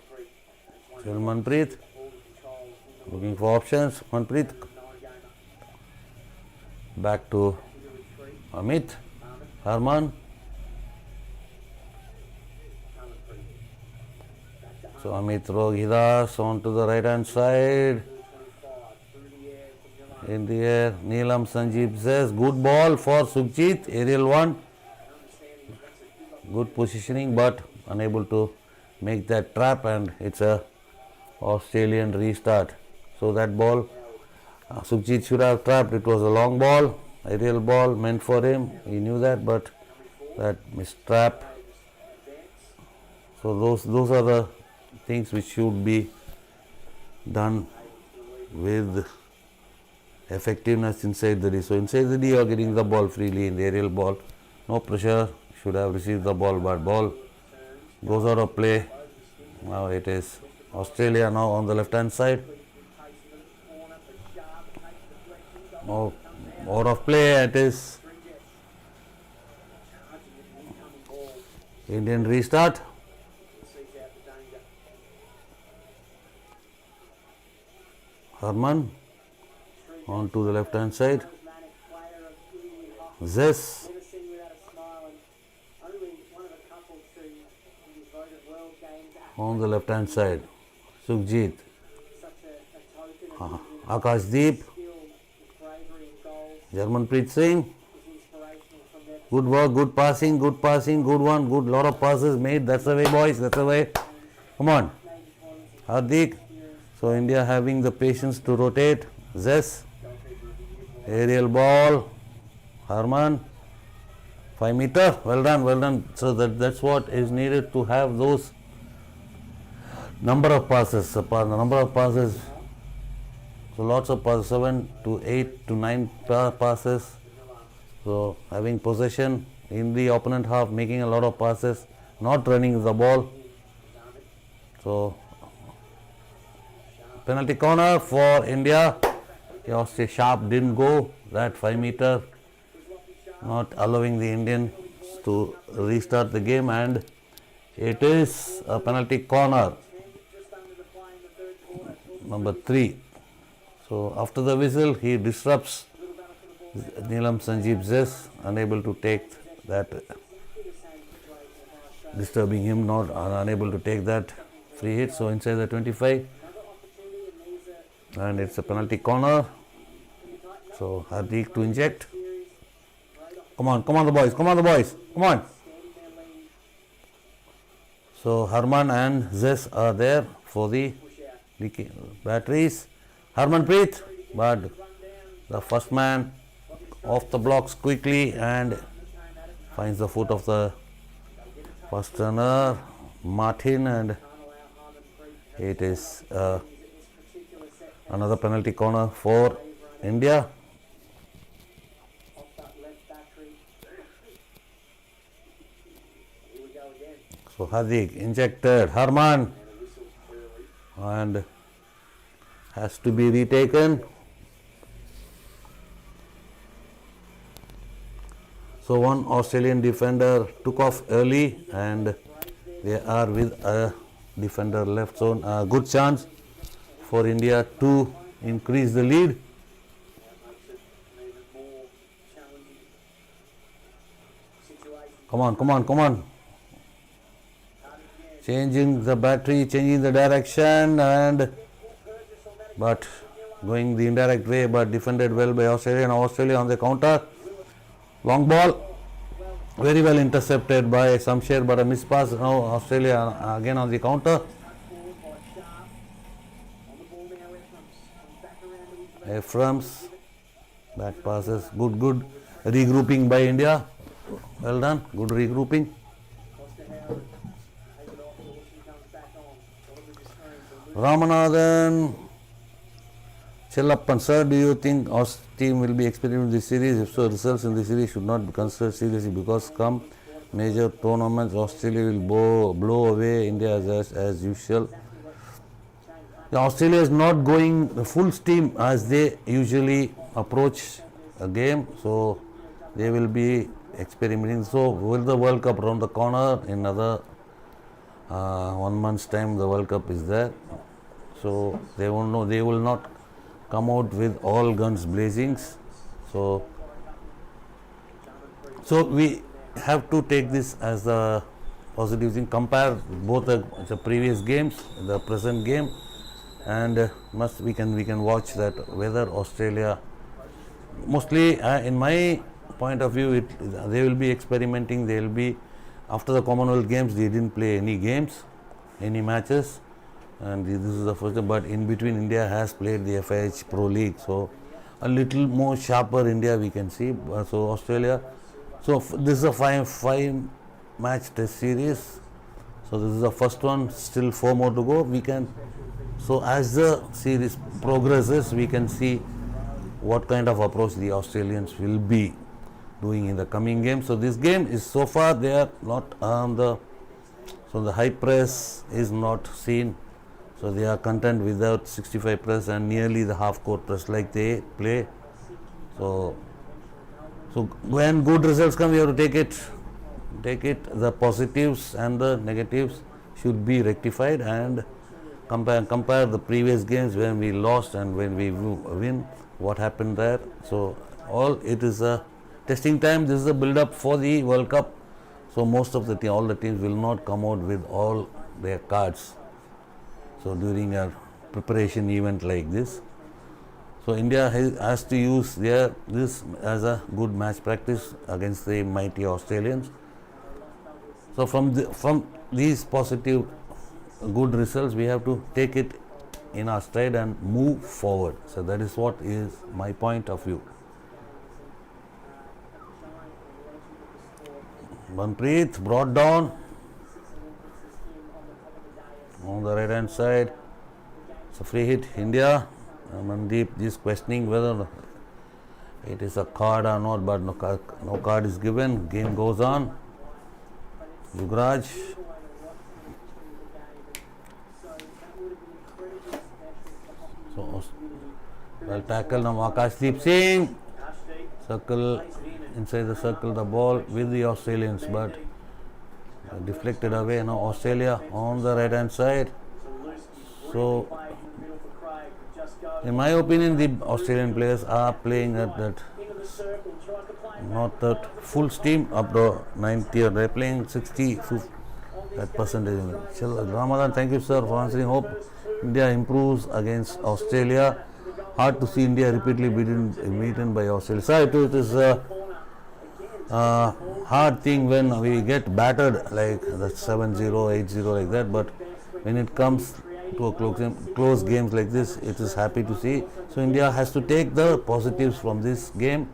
free. That's one Still Manpreet ball control. looking for options. Manpreet 9-gamer. back to Amit. Harman. So Amit Rohidas on to the right hand side. In the air, Neelam Sanjeev says, good ball for Sukhjit, aerial one. Good positioning, but unable to make that trap, and it's a Australian restart. So that ball, Sukhjit should have trapped. It was a long ball, aerial ball meant for him. He knew that, but that missed trap. So those are the things which should be done with effectiveness inside the D. So inside the D you are getting the ball freely in the aerial ball. No pressure, should have received the ball, but ball goes out of play. Now it is Australia now on the left hand side. Now out of play, it is Indian restart. Harman on to the left hand side. Zes Never seen you without a smile, and only one of a couple to be voted world games at on the left hand side. Sukhjit, such a token of Akashdeep, skill, bravery and goals Jarmanpreet Singh. is inspirational from their Good work, good passing, good one, good lot of passes made. That's the way, boys, that's the way. Come on, Hardik. So India having the patience to rotate. Zes, aerial ball. Harman, 5 meter. Well done. So that's what is needed to have those number of passes. The number of passes. So lots of passes, 7 to 8 to 9 passes. So having possession in the opponent half, making a lot of passes, not running the ball. So penalty corner for India. Yossi Sharp didn't go. That 5 meter, not allowing the Indians to restart the game, and it is a penalty corner. just under the play in the third quarter. number 3. So after the whistle, he disrupts Neelam Sanjeev Zes, unable to take that, disturbing him, not unable to take that free hit. So inside the 25, and it's a penalty corner. So Hardik to inject. Come on the boys, come on. So Harman and Zes are there for the batteries. Harmanpreet, but the first man off the blocks quickly and finds the foot of the first runner, Martin, and it is another penalty corner for India. So Hardik injected, Harman, and has to be retaken. So one Australian defender took off early and they are with a defender left. So a good chance for India to increase the lead. Come on. Changing the battery, changing the direction, and but going the indirect way, but defended well by Australia. And Australia on the counter. Long ball, very well intercepted by Shamsher, but a miss pass. Now Australia again on the counter. Eframs, back passes, good regrouping by India. Well done, good regrouping. Ramanathan, Chellappan, sir, do you think our team will be experimenting this series? If so, results in the series should not be considered seriously because come major tournaments, Australia will blow away India as usual. Australia is not going the full steam as they usually approach a game, so they will be experimenting. So will the World Cup around the corner in another 1 month's time? The World Cup is there, so they won't know. They will not come out with all guns blazings. So we have to take this as the positive thing. Compare both the previous games, the present game, and we can watch that whether Australia, mostly in my point of view, they will be experimenting. They will be, after the Commonwealth Games, they didn't play any games, any matches, and this is the first time. But in between, India has played the FIH Pro League, so a little more sharper India we can see. So Australia, so this is a five match test series. So this is the first one. Still 4 more to go. So as the series progresses, we can see what kind of approach the Australians will be doing in the coming game. So this game is, so far they are not on the high press is not seen. So they are content without 65 press and nearly the half court press like they play. So when good results come, we have to take it. The positives and the negatives should be rectified and compare the previous games when we lost and when we win, what happened there. So it is a testing time. This is a build up for the World Cup. So most of all the teams will not come out with all their cards. So during a preparation event like this, so India has to use this as a good match practice against the mighty Australians. So from these positive good results, we have to take it in our stride and move forward. So that is what is my point of view. Manpreet brought down on the right hand side. It's a free hit, India. Mandeep is questioning whether it is a card or not, but no card is given. Game goes on. Yugraj. So well tackled now, Akashdeep Singh. Circle, inside the circle, the ball with the Australians, but deflected away. Now Australia on the right hand side. So In my opinion, the Australian players are playing at that Into the circle, tries to play it not that full steam up to 90, or they're playing 60 that percentage. Ramadan, thank you sir for answering. Hope India improves against Australia. Hard to see India repeatedly beaten by Australia. So it is a hard thing when we get battered like the 7-0, 8-0 like that, but when it comes to a close games like this, it is happy to see. So India has to take the positives from this game,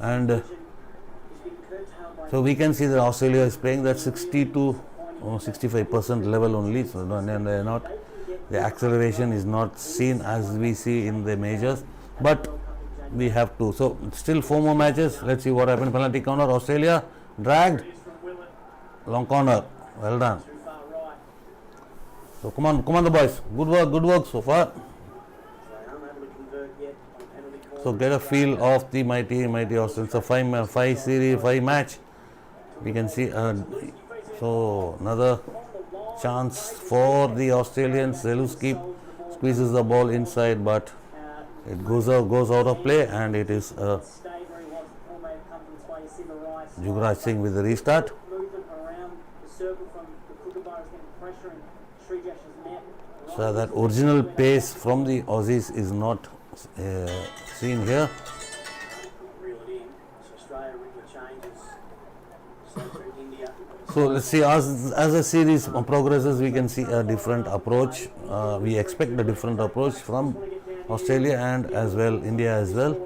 and so we can see that Australia is playing that 60 to 65% level only. So and they're not, the acceleration is not seen as we see in the majors, but we have to. So still 4 more matches. Let's see what happened. Penalty corner, Australia dragged, long corner, well done. So come on the boys, good work so far. So get a feel of the mighty Australians. So 5 match we can see. So another chance for the Australians. Zeluski squeezes the ball inside, but it goes out of play, and it is Yuvraj Singh with the restart. So that original pace from the Aussies is not seen here. So let's see, as the series progresses, we can see a different approach. We expect a different approach from Australia and as well India as well.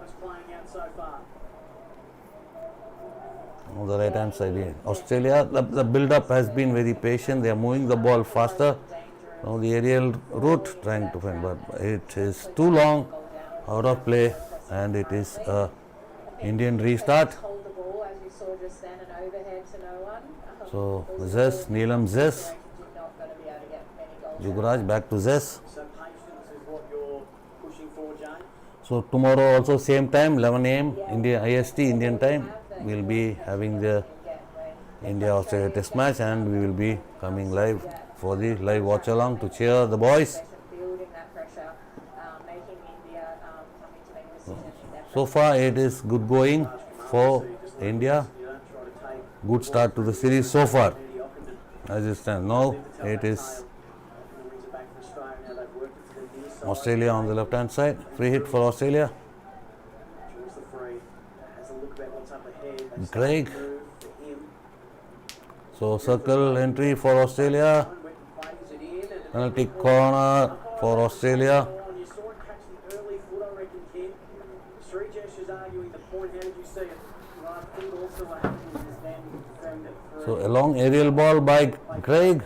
On the right hand side here, Australia, the build up has been very patient. They are moving the ball faster. Now the aerial route trying to find, but it is too long, out of play, and it is a Indian restart. So Zes, Neelam Zes, Yuvraj back to Zes. So tomorrow also same time, 11 a.m. India IST Indian time, we'll be having the India-Australia test match, and we will be coming live for the live watch along to cheer the boys. So far it is good going for India. Good start to the series so far. As it stands now, it is Australia on the left hand side. Free hit for Australia. Craig. So circle entry for Australia. Penalty corner for Australia. So a long aerial ball by Craig,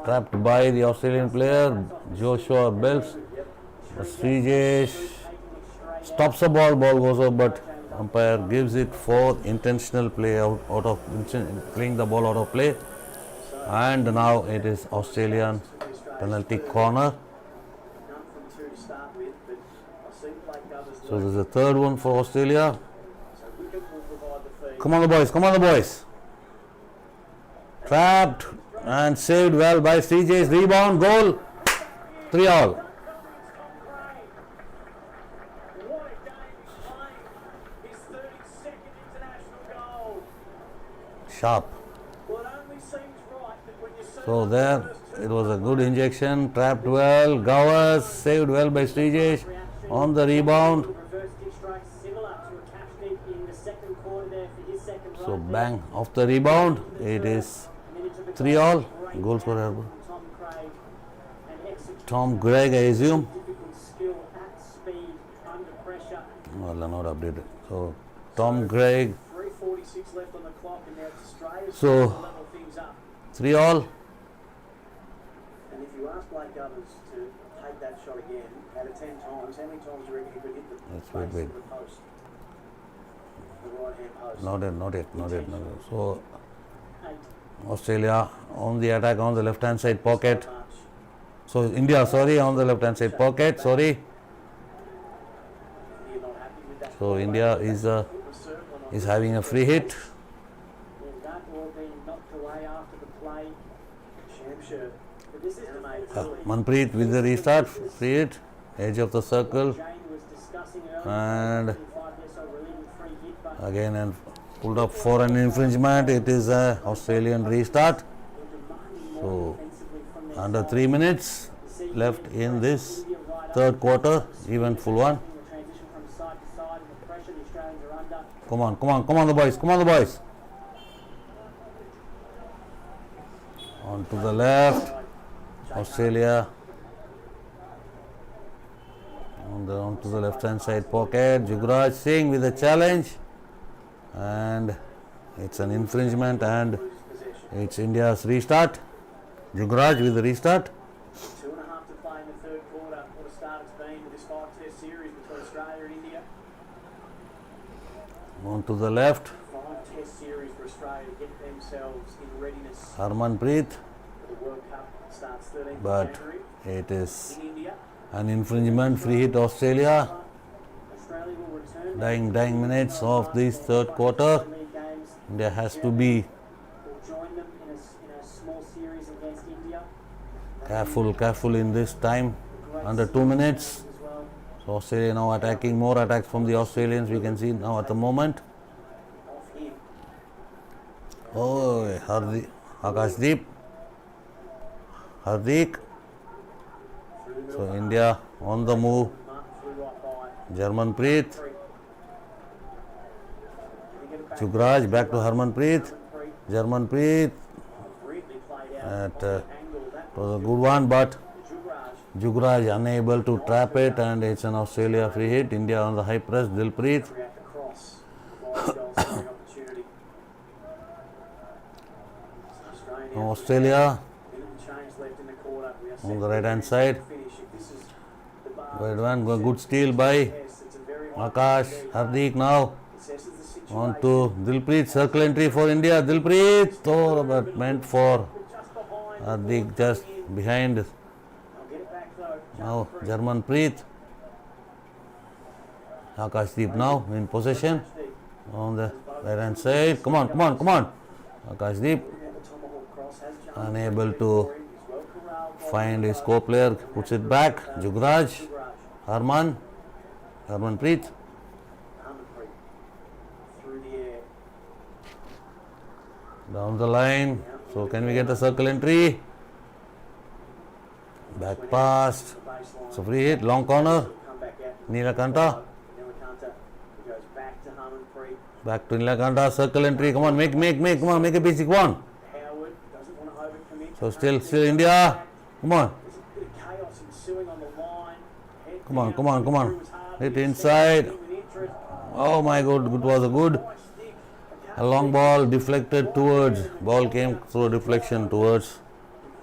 trapped by the Australian player Joshua Bells. Srijesh stops the ball goes out, but umpire gives it for intentional play playing the ball out of play, and now it is Australian penalty corner. So this is the third one for Australia. Come on the boys. Trapped and saved well by Srijesh. Rebound, goal, 3-all. Sharp. So there, it was a good injection, trapped well, Gowers saved well by Srijesh on the rebound. So bang off the rebound, it is 3-all. Goal scorer Tom Craig, I assume. Well, not updated. So Tom Craig. So 3-all. And if you ask Blake Evans to take that shot again, out of 10 times, how many times do you reckon he could hit the Wait. the post? The right-hand post. Not yet. So Australia on the attack on the left hand side pocket. So India, on the left hand side pocket. So India is having a free hit. Manpreet with the restart, free hit, edge of the circle, Jane was discussing earlier. and 5 there, so relieving free hit, but again and pulled up for an infringement. It is a Australian restart. demanding more So defensively from their under side. 3 minutes left in this third quarter, even full one. The transition from side to side and the pressure the Australians are under. Come on, come on, come on the boys, come on the boys. On to the left, Australia. On to the left hand side pocket, Jugraj Singh with a challenge, and it's an infringement, and it's India's restart. Jugraj with the restart. 2.5 to play in the third quarter. What a start it's been with this 5-test series between Australia and India. On to the left, 5-test series for Australia to get themselves in readiness Harmanpreet, for the World Cup. It starts 13th but of January it is in India. an infringement, free hit Australia. Australia will return. Dying minutes of this third quarter. League games India has to be will join them in a small series against India. careful in this time, under 2 minutes. As well. So Australia now attacking, more attacks from the Australians we can see now at the moment. Off him. Oh, Akashdeep, Hardik. Through the middle. So India on the move. Martin flew right by. Jarmanpreet, Can he get it back? Jugraj back to Harmanpreet. Harmanpreet. Jarmanpreet, Brilliantly played out. At, on the angle. That it was a good one, but Jugraj Jugraj unable to trap it, and it's an Australia free hit. India on the high press, Dilpreet. react across. Provides goal scoring opportunity. So Australia. Now Australia Minute and change left in the quarter. We are set on the to right hand finish. side. If this is the bar Good one, good steal by yes, it's a very high Akash. lead. Hardik now It assesses the situation. on to Dilpreet, circle entry for India. Dilpreet, oh, but meant for Just behind. Hardik, just behind. I'll get it back though. Now Jarmanpreet. Akashdeep now in possession on the right hand side. Come on, come on, come on. Akashdeep unable to find his co-player, puts it back. Jugraj, Harmanpreet. Harmanpreet through the air. Down the line. So can we get the circle entry? Back past. Baseline. So free hit, long corner. Come back out. Nilakanta. Nilakanta goes back to Harmanpreet. Back to Nilakanta. Circle entry. Come on, make. Come on, make a basic one. Howard doesn't want to overcommit. So still India. Come on. There's a bit of chaos ensuing on the line. Head Come on, down, come on, come on. through was hard. Hit He inside. stepped in with interest. Oh my God, it was a good. Nice stick. A long ball deflected towards. Ball came through deflection towards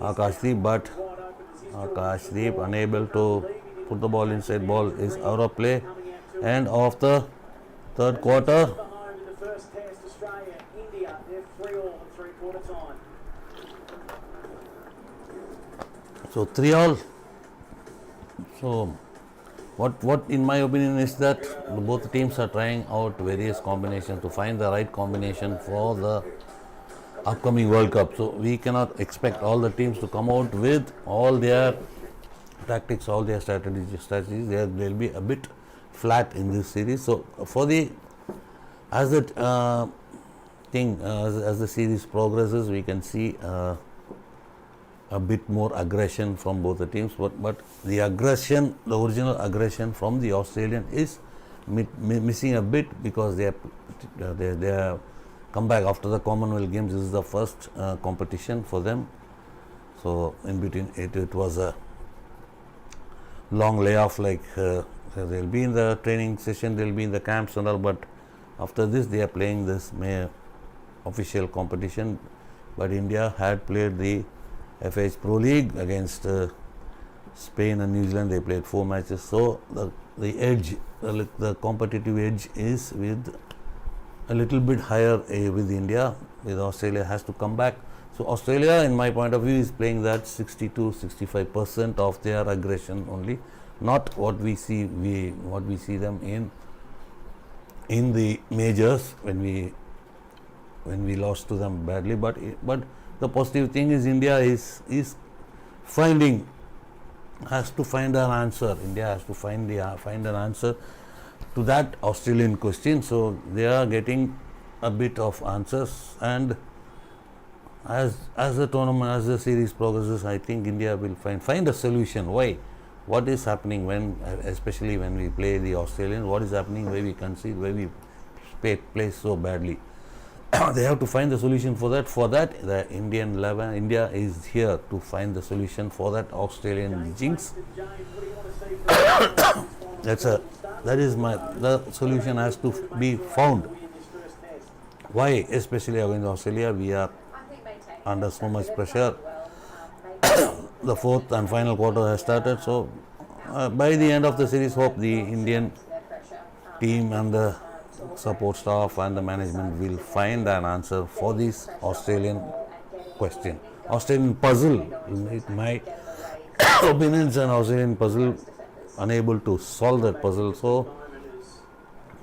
Akashdeep, but Wide open as his Akashdeep unable to put the ball inside. Ball is out of play. End of the third quarter. behind in the first test. Australia, India, they're 3-all at three-quarter time. So 3-all. So what in my opinion is that both teams are trying out various combinations to find the right combination for the upcoming World Cup. So we cannot expect all the teams to come out with all their tactics, all their strategies. They'll be a bit flat in this series. So for the as the as the series progresses, we can see a bit more aggression from both the teams, but the aggression, the original aggression from the Australian is missing a bit because they are come back after the Commonwealth Games. This is the first competition for them, so in between it was a long layoff, like they'll be in the training session, they'll be in the camps and all, but after this they are playing this official competition. But India had played the FIH Pro League against Spain and New Zealand. They played 4 matches, so the edge, the competitive edge is with a little bit higher with India. With Australia has to come back. So Australia, in my point of view, is playing that 60-65% of their aggression only, not what we see them in the majors when we lost to them badly. But the positive thing is India is finding has to find an answer. India has to find an answer to that Australian question. So they are getting a bit of answers, and as the tournament, as the series progresses, I think India will find a solution. Why? What is happening when, especially when we play the Australians? What is happening? Why we concede? Why we play so badly? They have to find the solution for that. For that, the Indian 11, India is here to find the solution for that Australian jinx. The solution has to be found. Why? Especially against Australia, we are under so much pressure. The fourth and final quarter has started, so by the end of the series, hope the Indian team and the support staff and the management will find an answer for this Australian question, Australian puzzle. In my opinion, it's an Australian puzzle, unable to solve that puzzle. So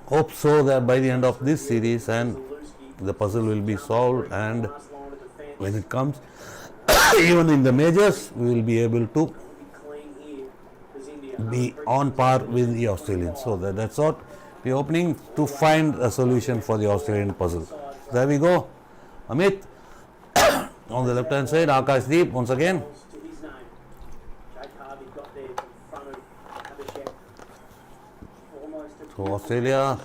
hope so that by the end of this series and the puzzle will be solved, and when it comes even in the majors, we will be able to be on par with the Australians. So that's what we are opening to find a solution for the Australian puzzle. There we go. Amit on the left hand side, Akash Deep once again. So Australia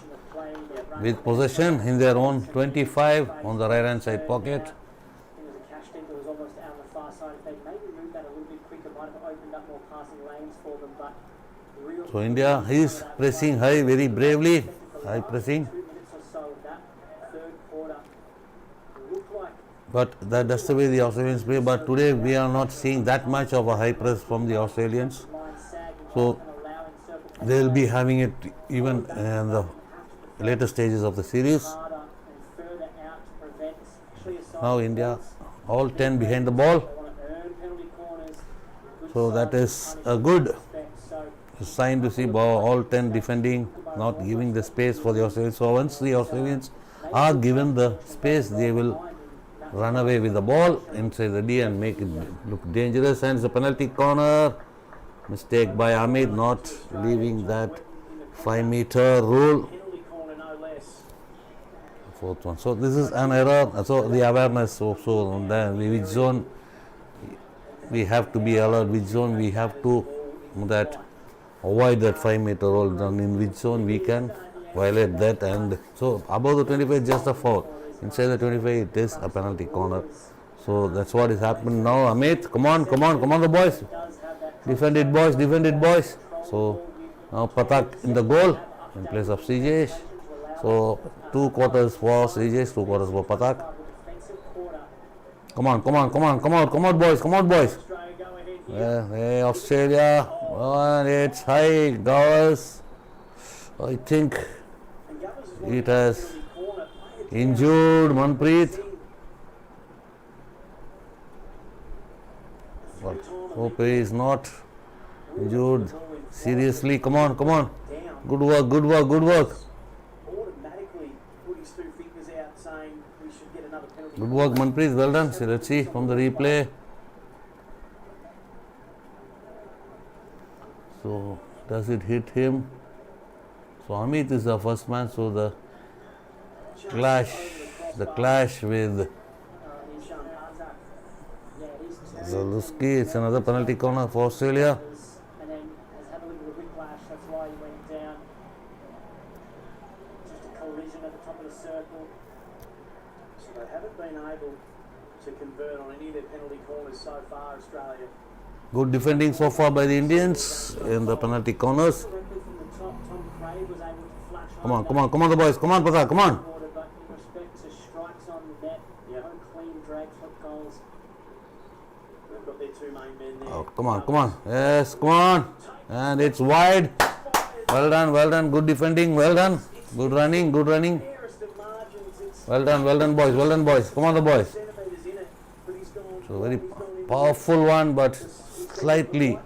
with possession in their own 25 on the right hand side pocket. So India is pressing high very bravely, high pressing. But that's the way the Australians play. But today we are not seeing that much of a high press from the Australians. So they will be having it even in the later stages of the series. Now India all 10 behind the ball. So that is a good sign to see all 10 defending, not giving the space for the Australians. So once the Australians are given the space, they will run away with the ball inside the D and make it look dangerous. And it's a penalty corner. Mistake by Amit, not leaving that 5-meter rule. Fourth one. So this is an error. So the awareness also on that, which zone we have to be alert, which zone we have to avoid that 5-meter rule, and in which zone we can violate that. And so above the 25 just a foul, inside the 25 it is a penalty corner. So that's what is happening now. Amit, come on the boys, defend it boys. So now Patak in the goal in place of CJ. So 2 quarters for CJ, 2 quarters for Patak. Come on boys. Hey, Australia, and it's high, Gowers. I think it has injured Manpreet. But hope he is not injured seriously. Come on. Good work. Good work, Manpreet. Well done. So let's see from the replay. So does it hit him? So Amit is the first man. So the clash with Zaluski. It's another penalty corner for Australia. And then has had a little bit of whiplash, that's why he went down. Just a collision at the top of the circle. So they haven't been able to convert on any of their penalty corners so far, Australia. Good defending so far by the Indians in the penalty corners. Directly from the top, Tom Craig was able to flash Come on the boys. Come on, Patak, come on. But in respect to strikes on the net, no clean drag foot goals. They've got their 2 main men there. Oh, come on. Yes, come on. And it's wide. Well done. Good defending. Well done. Good running. Fairest of margins, it's Well done, boys. Come on, the boys. centimetres in it, but he's gone. So very powerful one, but slightly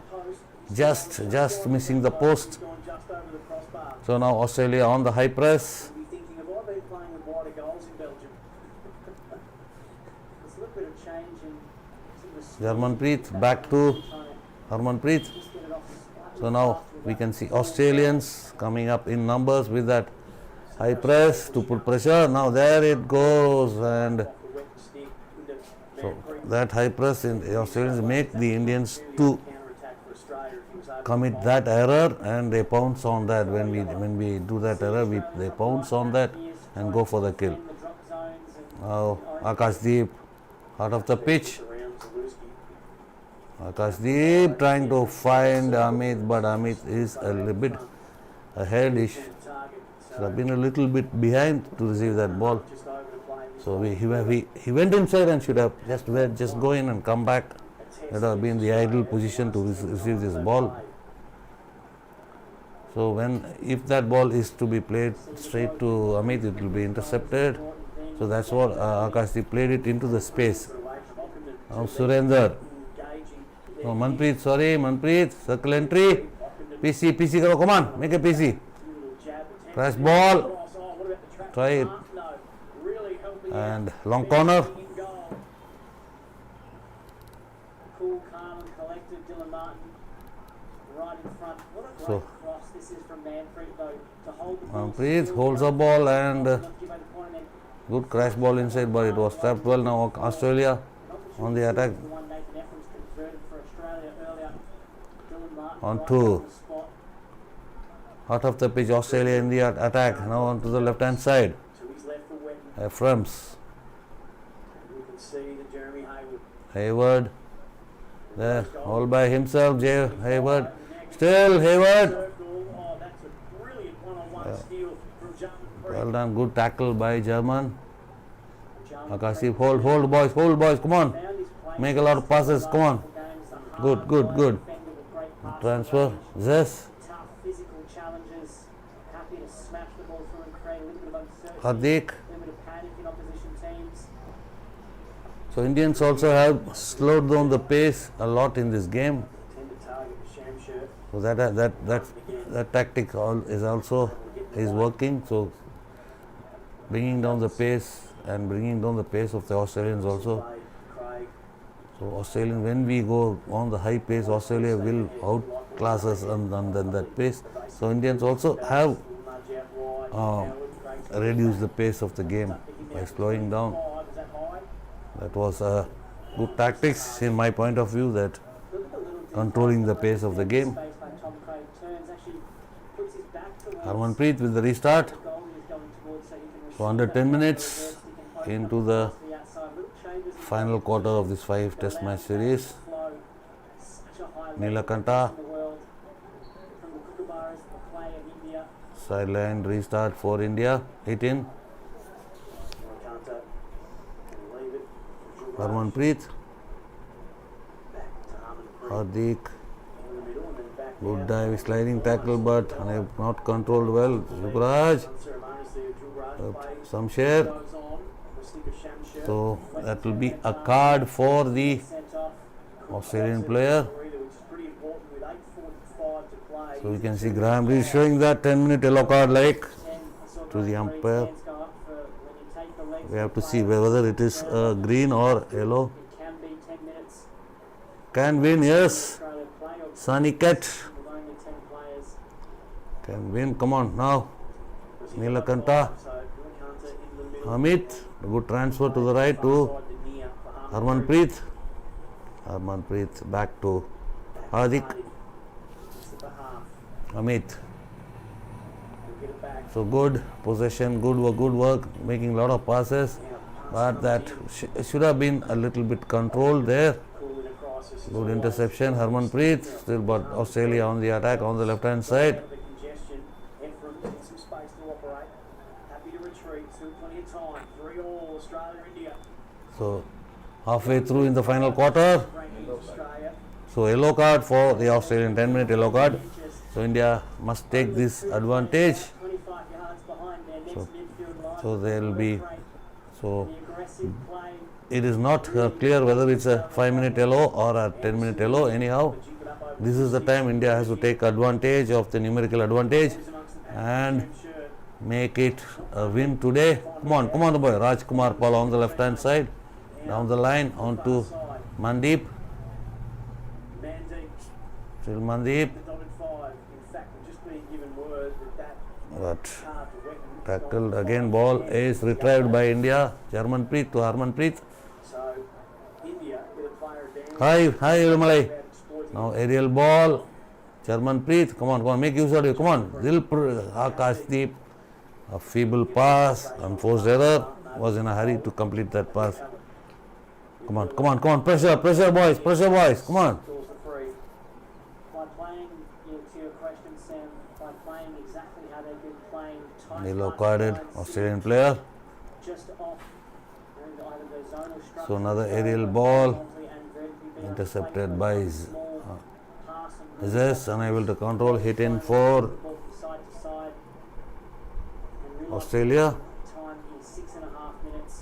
just missing the post. Gone just over the crossbar. So now Australia on the high press. You'll be thinking, have I been playing with wider goals in Belgium? There's a little bit of change in the Harmanpreet back to Harmanpreet. Just get So now we can see Australians coming up in numbers with that high press to put pressure. Now there it goes, and so that high press in the Australians make the Indians to commit that error, and they pounce on that. When we do that error, they pounce on that and go for the kill. Now Akashdeep out of the pitch. Akashdeep trying to find Amit, but Amit is a little bit ahead. He should have been a little bit behind to receive that ball. So he went inside and should have just go in and come back. That would have been the ideal position to receive this ball. So if that ball is to be played straight to Amit, it will be intercepted. So that's what Akashdeep played it into the space. Now Surender. No, Manpreet, circle entry. PC karo, come on, make a PC. Crash ball. Try it. And long corner. Cool, calm and collected, Dylan Martin right in front. What a great So cross this is from Manpreet though, to hold the ball Manpreet still. holds the ball and Not give away the point and then good crash ball inside, but it was trapped well. Now Australia on the attack. the one Nathan Ephraim's converted for Australia earlier. Dylan Martin On right two. on the spot. Out of the pitch, Australia in the attack. Now onto the left hand side. To his left for Wetton. Ephraim's. You can see that Jeremy Hayward. Hayward. There, all by himself. Jay Hayward. Still Hayward. Oh, that's a brilliant one-on-one steal from Jarman. Well done. Good tackle by German. Akashdeep, hold boys. Come on. Make a lot of passes. Come on. Good. Transfer. Yes. Tough physical challenges. Happy to smash the ball through and create a little bit of uncertainty. Hardik. A little bit of panic in opposition teams. So Indians also have slowed down the pace a lot in this game. Tend to target Shamsher. So that tactic is working. So bringing down the pace and bringing down the pace of the Australians also. Craig. So Australian, when we go on the high pace, Australia will outclass us on that pace. So Indians also have Nudge out wide. reduced the pace of the game by slowing down. Was that high? That was good tactics in my point of view, that Look at the little controlling the pace of the game. space by Tom Craig. Turns, actually puts his back towards Harmanpreet with the restart. the goal he was going towards so he can receive So under that 10 ball minutes reverse, he can open into up the across the outside. Little changes in final quarter of this 5 test match series. flow. Such a high level Nilakanta. in the world. From the Kookaburras, the play of India. Sideline restart for India. 18. Nilakanta can leave it. Harmanpreet. Back to Harmanpreet Hardik. in the middle and then back Good dive, sliding tackle, but not controlled well. Yuvraj. unceremoniously. Juvraj plays. Samsher. Goes on. Rustika Shamsher. So that will be a card for the Sent off. Australian player. Which is pretty important with 8:45 to play. So we can see Graham Reed showing that 10-minute yellow card like 10 sort of to the three umpire. hands go up for when you take the legs We have of to the see player. whether it is green or yellow. It can be 10 minutes. Can win, yes. Australia play or Sunny Cat with only 10 players. can win. Come on now. Nilakanta. So Nilakanta in the middle. Amit. Good transfer to the right to Side the near for Harmanpreet. Harmanpreet back to Hardik. It's the behalf. Amit. We'll get it back. So good possession, good work, making a lot of passes. But that should have been a little bit controlled there. Cooling across. This is Good all interception. Harmanpreet still, but Australia on the attack on the left hand side. the congestion. Ephraim getting some space to operate. Happy to retreat. Still plenty of time. 3-all Australia, India. So halfway through in the final quarter. Ranking Australia. So yellow card for the Australian, 10-minute yellow card. So India must take this advantage. 25 yards behind their next midfield line. So there will be. So The aggressive play. it is not clear whether it's a 5-minute yellow or a 10-minute yellow. Anyhow, Jig it up over this is the time India has to take advantage of the numerical advantage amongst the and shirt. make it a win today. Come on the boy. Rajkumar Pal on the left hand side. Down the line onto Mandeep. Mandeep, Still Mandeep. the dotted 5. just been given word that But carved weapon. tackled again, ball is retrieved by India. Jarmanpreet to Harmanpreet. So India with a player advantage. Hi Ilmalai. About exploiting Now aerial ball. Jarmanpreet, come on, make use of it. Come on. Dilpur Akashdeep. A feeble pass, unforced error. Was in a hurry to complete that pass. Come on. Pressure, boys. Come on. Draws the free. By playing, to your question, Sam, by playing exactly how they've been playing, tight Yellow mark carded lines, Australian player. just off and either the zonal structure So another aerial or ball horizontally and vertically being intercepted played by with a small pass and Zes, unable to control, hit in for the ball from side to side. And realised Australia. time is 6.5 minutes.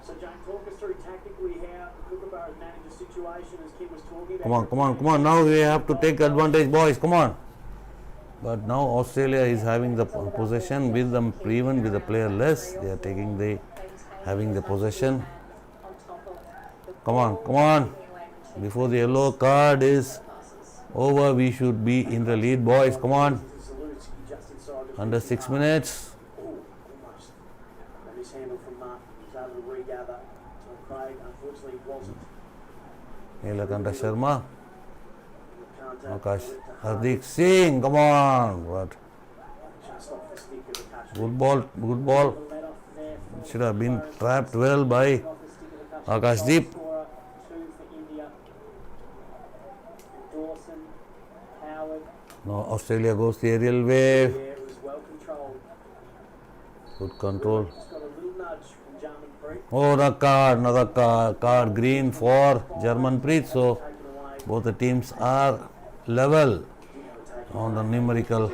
So Jane, talk us through tactically how the Kookaburras managed the situation as Kim was talking about. Come on. Now we have to take advantage, boys. Come on. But now Australia is having the possession with them, even with the player less. They are having the possession. Come on. Before the yellow card is over, we should be in the lead, boys. Come on. Zalewski just inside the Under 6 minutes. almost. A mishandle from Martin. He was able to regather. So Craig unfortunately wasn't. Neelakanta Sharma. Can't Akash Hardik Singh. Come on. What? just off the stick of Akash. Good ball. Let off there for Should have been trapped well by off the stick of the Akashdeep. Scorer, 2 for India. Dawson, Howard, Now Australia goes the aerial wave. Yeah, it was well controlled. Good control. Just got a little nudge from Jarmanpreet. Oh, another card green for Jarmanpreet. So Taken away. both the teams are level on the numerical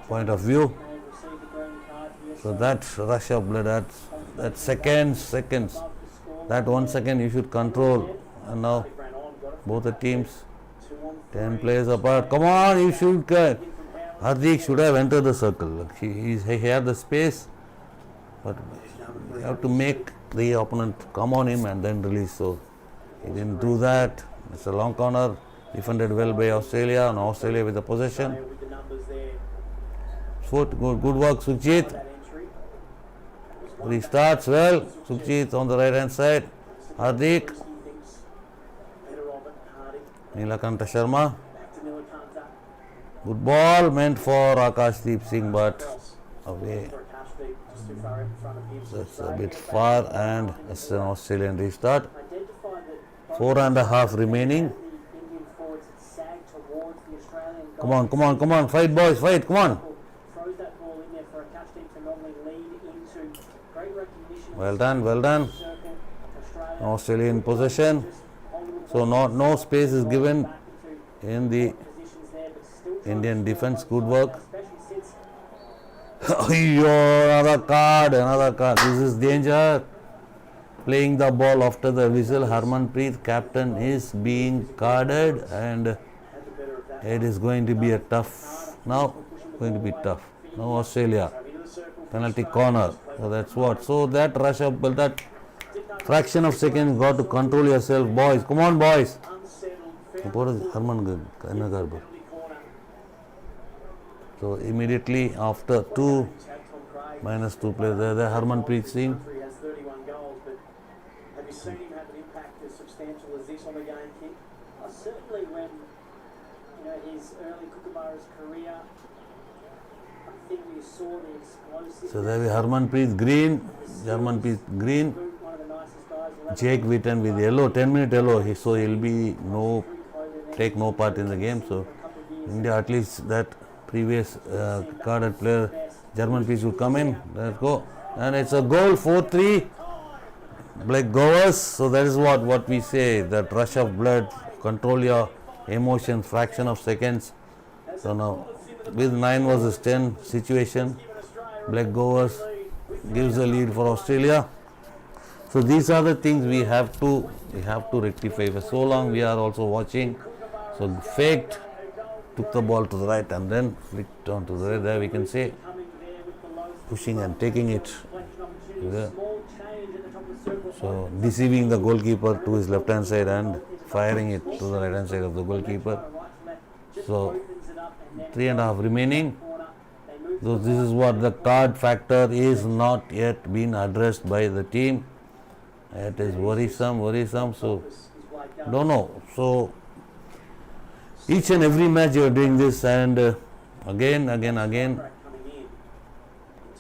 point of view. may have received the green card here. So that rush of blood, that seconds, Above the score. that 1 second you should control. And now Ran on, got it. both the teams 2 on 10 players apart. Come on, you should. Hardik should have entered the circle. He had the space, but you have to make the opponent come on him and then release. So he didn't do that. It's a long corner, defended well by Australia, and Australia with the possession. with the numbers there. Good work, Sukhjit. That entry. Restarts well. Sukhjit on the right hand side. Hardik, He thinks better of it. Hardy. Neelakanta Sharma. Back to Nilakanta. Good ball meant for Akashdeep Singh, but Cross. away. For Akashdeep, just too far in front of him. So That's a bit far, and it's an Australian restart. Identified that 4.5 remaining. the Indian forwards had sagged towards the Australian Come on, fight, boys, fight, come on. throws that ball in there for Akashdeep to normally lead into great recognition of Well the done. circle. Australia Australian possession. just holding the So ball no space is given back into in the positions there, but still trying Indian to defense. score Good one work. side, especially since Another card. This is danger. Playing the ball after the whistle. Harmanpreet, captain, is being carded, and had the better of that. it is going to be a tough. Now, going to be tough. Now Australia. Into the circle. Penalty corner. So that's what. So that rush of that fraction of seconds got to control yourself, boys. Come on, boys. Unsettled. What is Harman Garba? Penalty corner. So immediately after 2 He's had Tom Craig. -2 players there, Harmanpreet Singh. He has 31 goals, but have you seen him have an impact as substantial as this on the game, Kim? certainly when his early Kookaburras career, I think we saw the explosive. So there we Harmanpreet Green, Jarmanpreet Green, One of the nicest guys. Jake Witten with yellow, 10-minute yellow. So he'll be take no part in the game. So India, at least that previous carded player, Jarmanpreet should come in. Let's go. And it's a goal, 4-3. Black Govers. So that is what we say, that rush of blood, control your emotions, fraction of seconds. So now with 9 versus 10 situation, Black Govers gives a lead for Australia. So these are the things we have to rectify. For so long we are also watching. So faked, took the ball to the right and then flicked on to the right. There we can say pushing and taking it. Yeah. So deceiving the goalkeeper to his left hand side and firing it to the right hand side of the goalkeeper. So 3.5 remaining. corner. They move So this is what the card factor is not yet been addressed by the team. It is worrisome. So his way going. don't know. So each and every match you are doing this, and again, Crack coming in.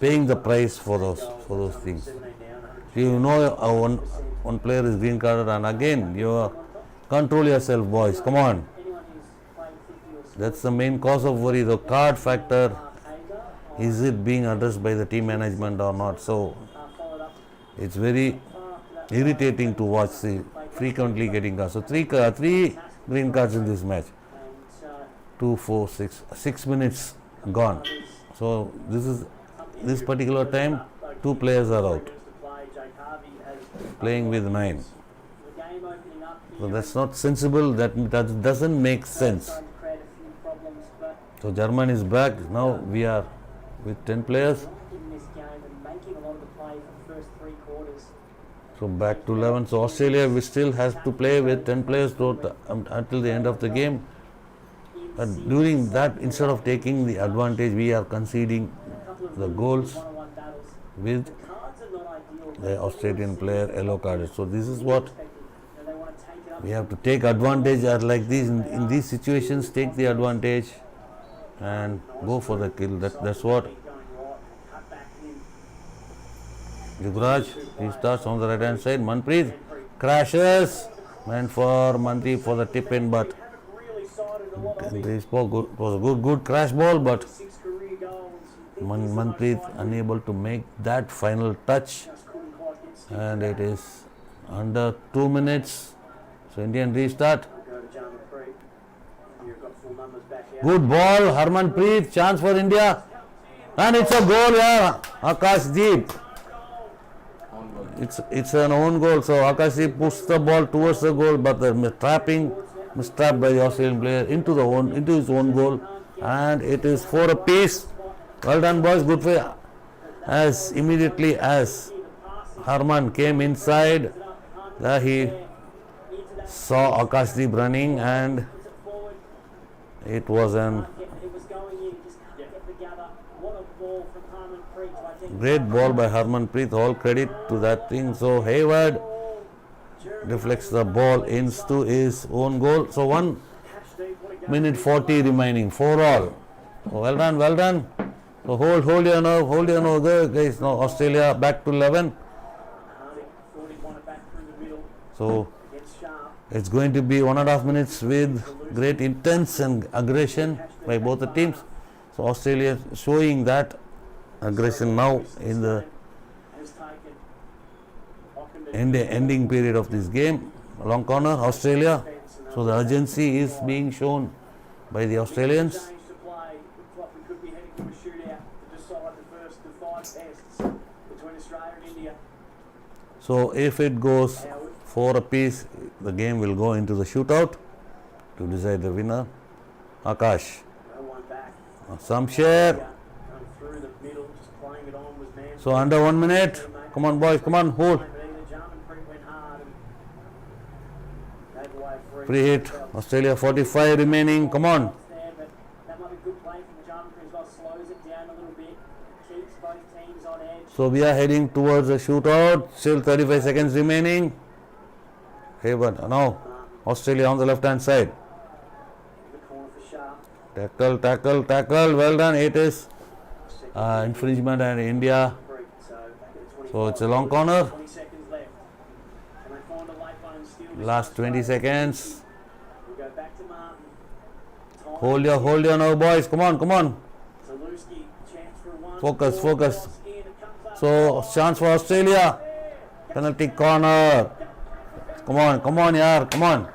paying the price for those things. 17 down, 100. You know, one player is green carded, and again you are, control yourself, boys. Come on. Anyone who's played 50 or so, That's the main cause of worry. The card factor, Hager, is it being addressed by the team management or not? So followed up it's very far after that. irritating to watch the frequently getting cards. So three green cards in this match. And 2, 4, 6. 6 minutes gone. So this particular time, 2 players are out, to play, Jake Harvey has playing with 9. the game opening up So here. that's not sensible. That doesn't make sense. Starting to create a few problems, but So German is back. Now we are with 10 players. not in this game and making a lot of the play for the first 3 quarters. So back to 11. So Australia we still has to play with 10 players until the end of the game. But during that, instead of taking the advantage, we are conceding A couple of the really goals one-on-one battles. with The cards are not ideal. the Australian player yellow carded. So this is what And they want to take it up. we have to take advantage like these in these situations. Take the advantage and go for the kill. That's what Going right, cut back in. Yuvraj, he starts on the right hand side. Manpreet crashes. Meant for Manpreet for the tip in, but Haven't really sided a lot of it. this was a good crash ball, but 6 career goals. Manpreet unable to make that final touch, Just couldn't quite get stick. and it is under 2 minutes. So Indian restart. Go to John McCree. You've got full numbers back out. Good ball, Harmanpreet. Chance for India, and it's a goal. Yeah, Akashdeep. It's an own goal. So Akashdeep pushed the ball towards the goal, but the mistrapped by the Australian player into his own goal, and it is for a piece. Well done, boys. Good for as immediately as Harman came inside, there he saw Akashdeep running, and it was an It was going in, just can't get the gather. What a ball from Harmanpreet to identify. great ball by Harmanpreet. All credit to that thing. So Hayward deflects the ball into his own goal. So 1 minute 40 remaining. 4 all. So well done. So hold your nerve, guys. Now Australia back to 11. Harding, 40 won it back through the middle. So Gets sharp. it's going to be 1.5 minutes with great intense and aggression by both the teams. So Australia showing that aggression now in the Has taken ending period of this game. Long corner, Australia. So the urgency is being shown by the Australians. change to play. Looks like we could be heading to a shootout to decide the first of 5 tests between Australia and India. So if it goes 4 apiece, the game will go into the shootout to decide the winner. Akash, No one back. some share. Going through the middle, just playing it on was man. So under 1 minute. Come on, boys. Come on, hold. But either Jarmanpreet went hard and gave away a free. Free hit. Australia 45 remaining. Come on. There, but that might be good play from Jarmanpreet as well. Slows it down a little bit. Keeps both teams on edge. So we are heading towards the shootout. Still 35 seconds remaining. Hayward. Now Australia on the left hand side. The corner for Sharp. Tackle. Well done. It is infringement and India. So back at the 25. So it's a long corner. 20 seconds left. Can they find a late one and steal this? Last 20 seconds. We'll go back to Martin. Time. Hold your now, boys. Come on. Zaluski, chance for one. Focus. Ball cross in, it comes up. So chance for Australia. Penalty corner. Come on, yaar. Come on.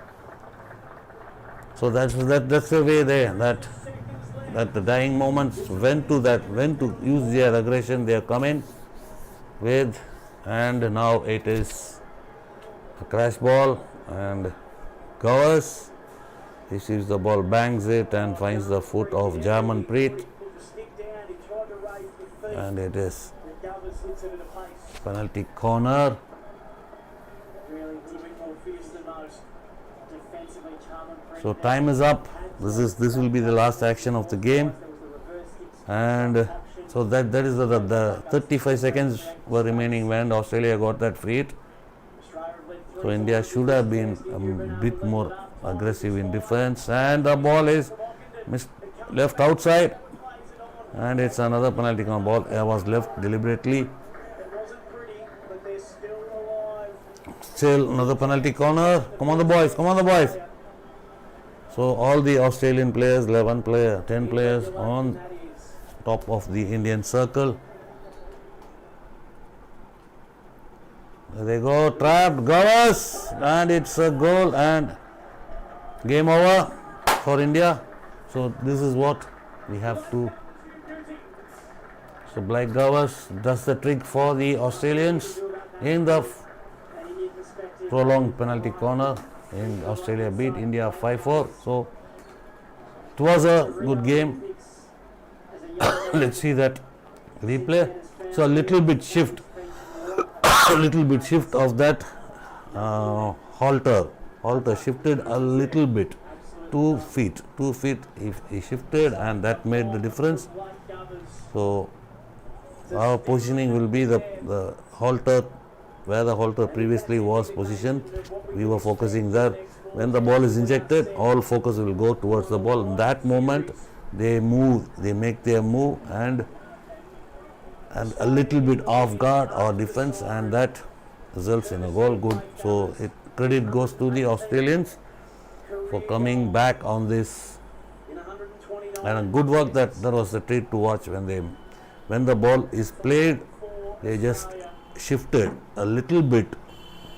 So that's the way that the dying moments when to use their aggression they are coming with, and now it is a crash ball and Gowers receives the ball, bangs it and finds the foot of Jarmanpreet, Put the stick down, he tried to raise the feet. and it is The Govers hits it at a pace. penalty corner. Really a little bit more fierce than most. Defensively, Jarmanpreet. So time is up. This will be the last action of the game, and so that is the 35 seconds were remaining when Australia got that free hit. So India should have been a bit more aggressive in defense, and the ball is left outside, and it's another penalty corner. Ball was left deliberately. It wasn't pretty, but they're still alive. Still another penalty corner. Come on the boys, come on the boys. So all the Australian players, 10 players on top of the Indian circle. There they go, trapped, Gavas, and it's a goal and game over for India. So this is what we have to. So Blake Gavas does the trick for the Australians in the prolonged penalty corner. In Australia beat India 5-4. So it was a good game. Let's see that replay. So a little bit shift of that halter shifted a little bit, 2 feet if he shifted, and that made the difference. So our positioning will be the halter, where the halter previously was positioned. We were focusing there. When the ball is injected, all focus will go towards the ball. In that moment, they move, they make their move, and a little bit off guard or defense, and that results in a goal. Good. So credit goes to the Australians for coming back on this, and a good work. That was a treat to watch. When the ball is played, they just shifted a little bit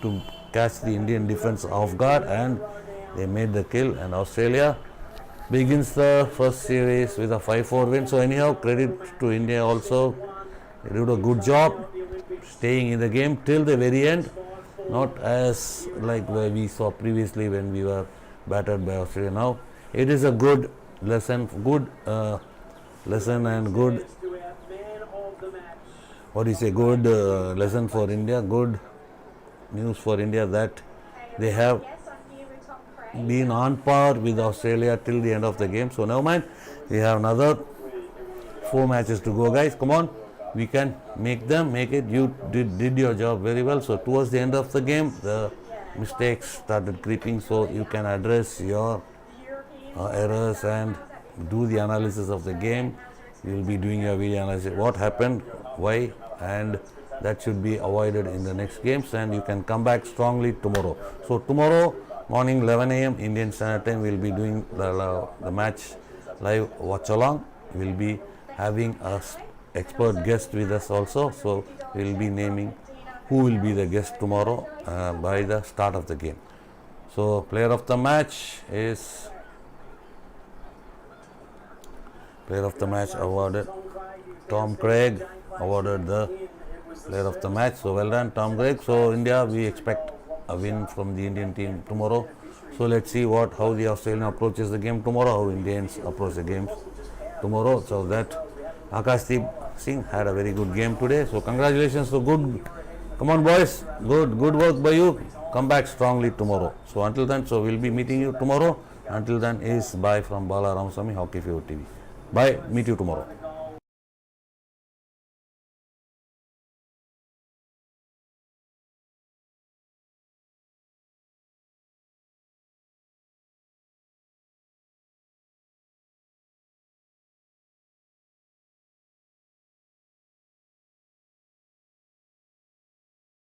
to catch the Indian defense off guard, and they made the kill, and Australia begins the first series with a 5-4 win. So anyhow, credit to India also. They did a good job staying in the game till the very end, not as like where we saw previously when we were battered by Australia. Now it is a good lesson, and good good lesson for India, good news for India that they have been on par with Australia till the end of the game. So never mind, we have another 4 matches to go, guys. Come on, we can make it. You did your job very well. So towards the end of the game, the mistakes started creeping, so you can address your errors and do the analysis of the game. You will be doing your video analysis, what happened, why, and that should be avoided in the next games, and you can come back strongly tomorrow. So tomorrow morning 11 a.m. Indian Standard Time, we will be doing the match live watch along. We will be having a expert guest with us also, so we will be naming who will be the guest tomorrow by the start of the game. So player of the match awarded Tom Craig, awarded the player of the match. So well done, Tom Craig. So India, we expect a win from the Indian team tomorrow. So let's see how the Australian approaches the game tomorrow, how Indians approach the games tomorrow. So that Akashdeep Singh had a very good game today. So congratulations. So good. Come on, boys. Good work by you. Come back strongly tomorrow. So until then, so we'll be meeting you tomorrow. Until then, is bye from Bala Ramaswamy, Hockey Fever TV. Bye. Meet you tomorrow.